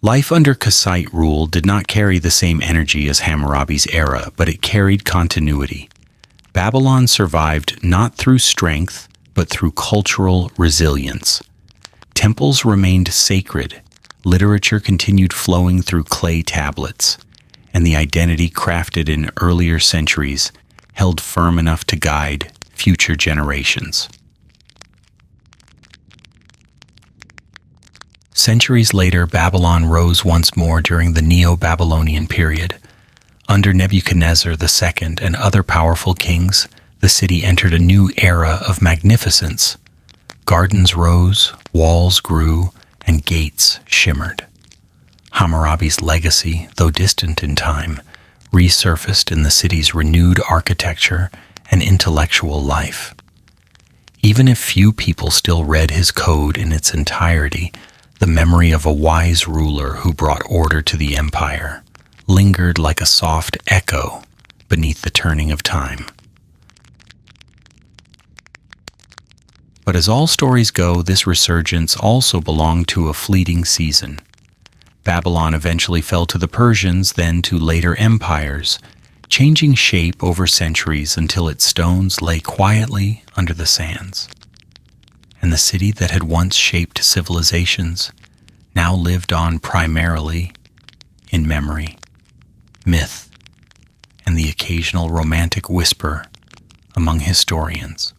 Life under Kassite rule did not carry the same energy as Hammurabi's era, but it carried continuity. Babylon survived not through strength, but through cultural resilience. Temples remained sacred, literature continued flowing through clay tablets, and the identity crafted in earlier centuries held firm enough to guide future generations. Centuries later, Babylon rose once more during the Neo-Babylonian period. Under Nebuchadnezzar II and other powerful kings, the city entered a new era of magnificence. Gardens rose, walls grew, and gates shimmered. Hammurabi's legacy, though distant in time, resurfaced in the city's renewed architecture and intellectual life. Even if few people still read his code in its entirety, the memory of a wise ruler who brought order to the empire lingered like a soft echo beneath the turning of time. But as all stories go, this resurgence also belonged to a fleeting season. Babylon eventually fell to the Persians, then to later empires, changing shape over centuries until its stones lay quietly under the sands. And the city that had once shaped civilizations now lived on primarily in memory, myth, and the occasional romantic whisper among historians.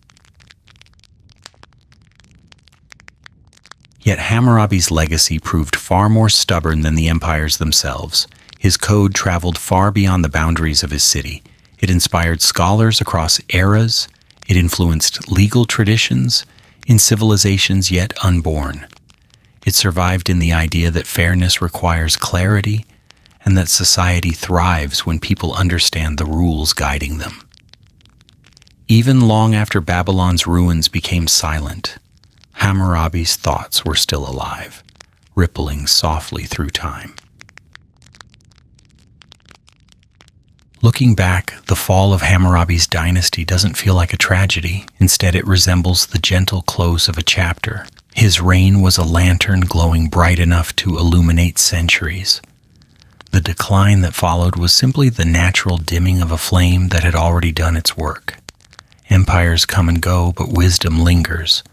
Yet Hammurabi's legacy proved far more stubborn than the empires themselves. His code traveled far beyond the boundaries of his city. It inspired scholars across eras. It influenced legal traditions in civilizations yet unborn. It survived in the idea that fairness requires clarity and that society thrives when people understand the rules guiding them. Even long after Babylon's ruins became silent, Hammurabi's thoughts were still alive, rippling softly through time. Looking back, the fall of Hammurabi's dynasty doesn't feel like a tragedy. Instead, it resembles the gentle close of a chapter. His reign was a lantern glowing bright enough to illuminate centuries. The decline that followed was simply the natural dimming of a flame that had already done its work. Empires come and go, but wisdom lingers,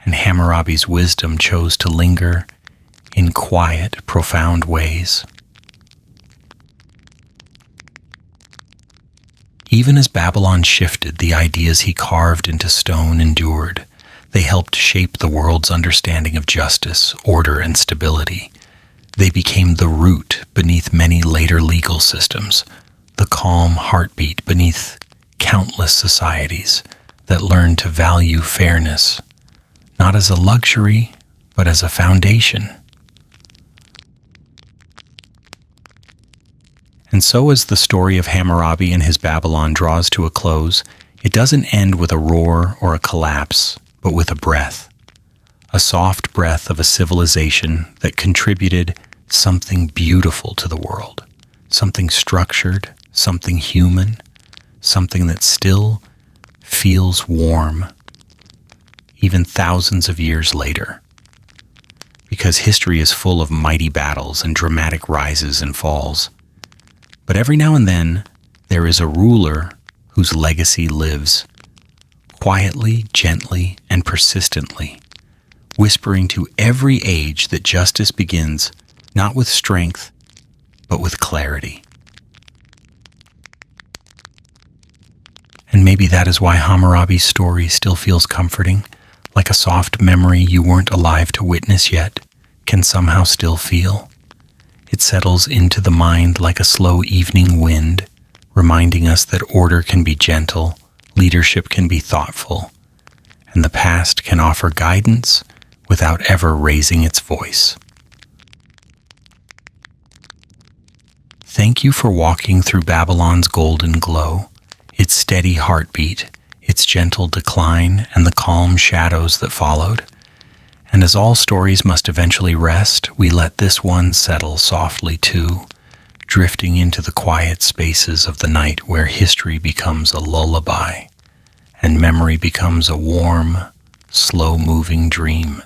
and Hammurabi's wisdom chose to linger in quiet, profound ways. Even as Babylon shifted, the ideas he carved into stone endured. They helped shape the world's understanding of justice, order, and stability. They became the root beneath many later legal systems, the calm heartbeat beneath countless societies that learned to value fairness, not as a luxury, but as a foundation. And so as the story of Hammurabi and his Babylon draws to a close, it doesn't end with a roar or a collapse, but with a breath. A soft breath of a civilization that contributed something beautiful to the world, something structured, something human, something that still feels warm, even thousands of years later. Because history is full of mighty battles and dramatic rises and falls. But every now and then, there is a ruler whose legacy lives, quietly, gently, and persistently, whispering to every age that justice begins not with strength, but with clarity. And maybe that is why Hammurabi's story still feels comforting, like a soft memory you weren't alive to witness yet, can somehow still feel. It settles into the mind like a slow evening wind, reminding us that order can be gentle, leadership can be thoughtful, and the past can offer guidance without ever raising its voice. Thank you for walking through Babylon's golden glow, its steady heartbeat, its gentle decline, and the calm shadows that followed. And as all stories must eventually rest, we let this one settle softly too, drifting into the quiet spaces of the night where history becomes a lullaby and memory becomes a warm, slow-moving dream.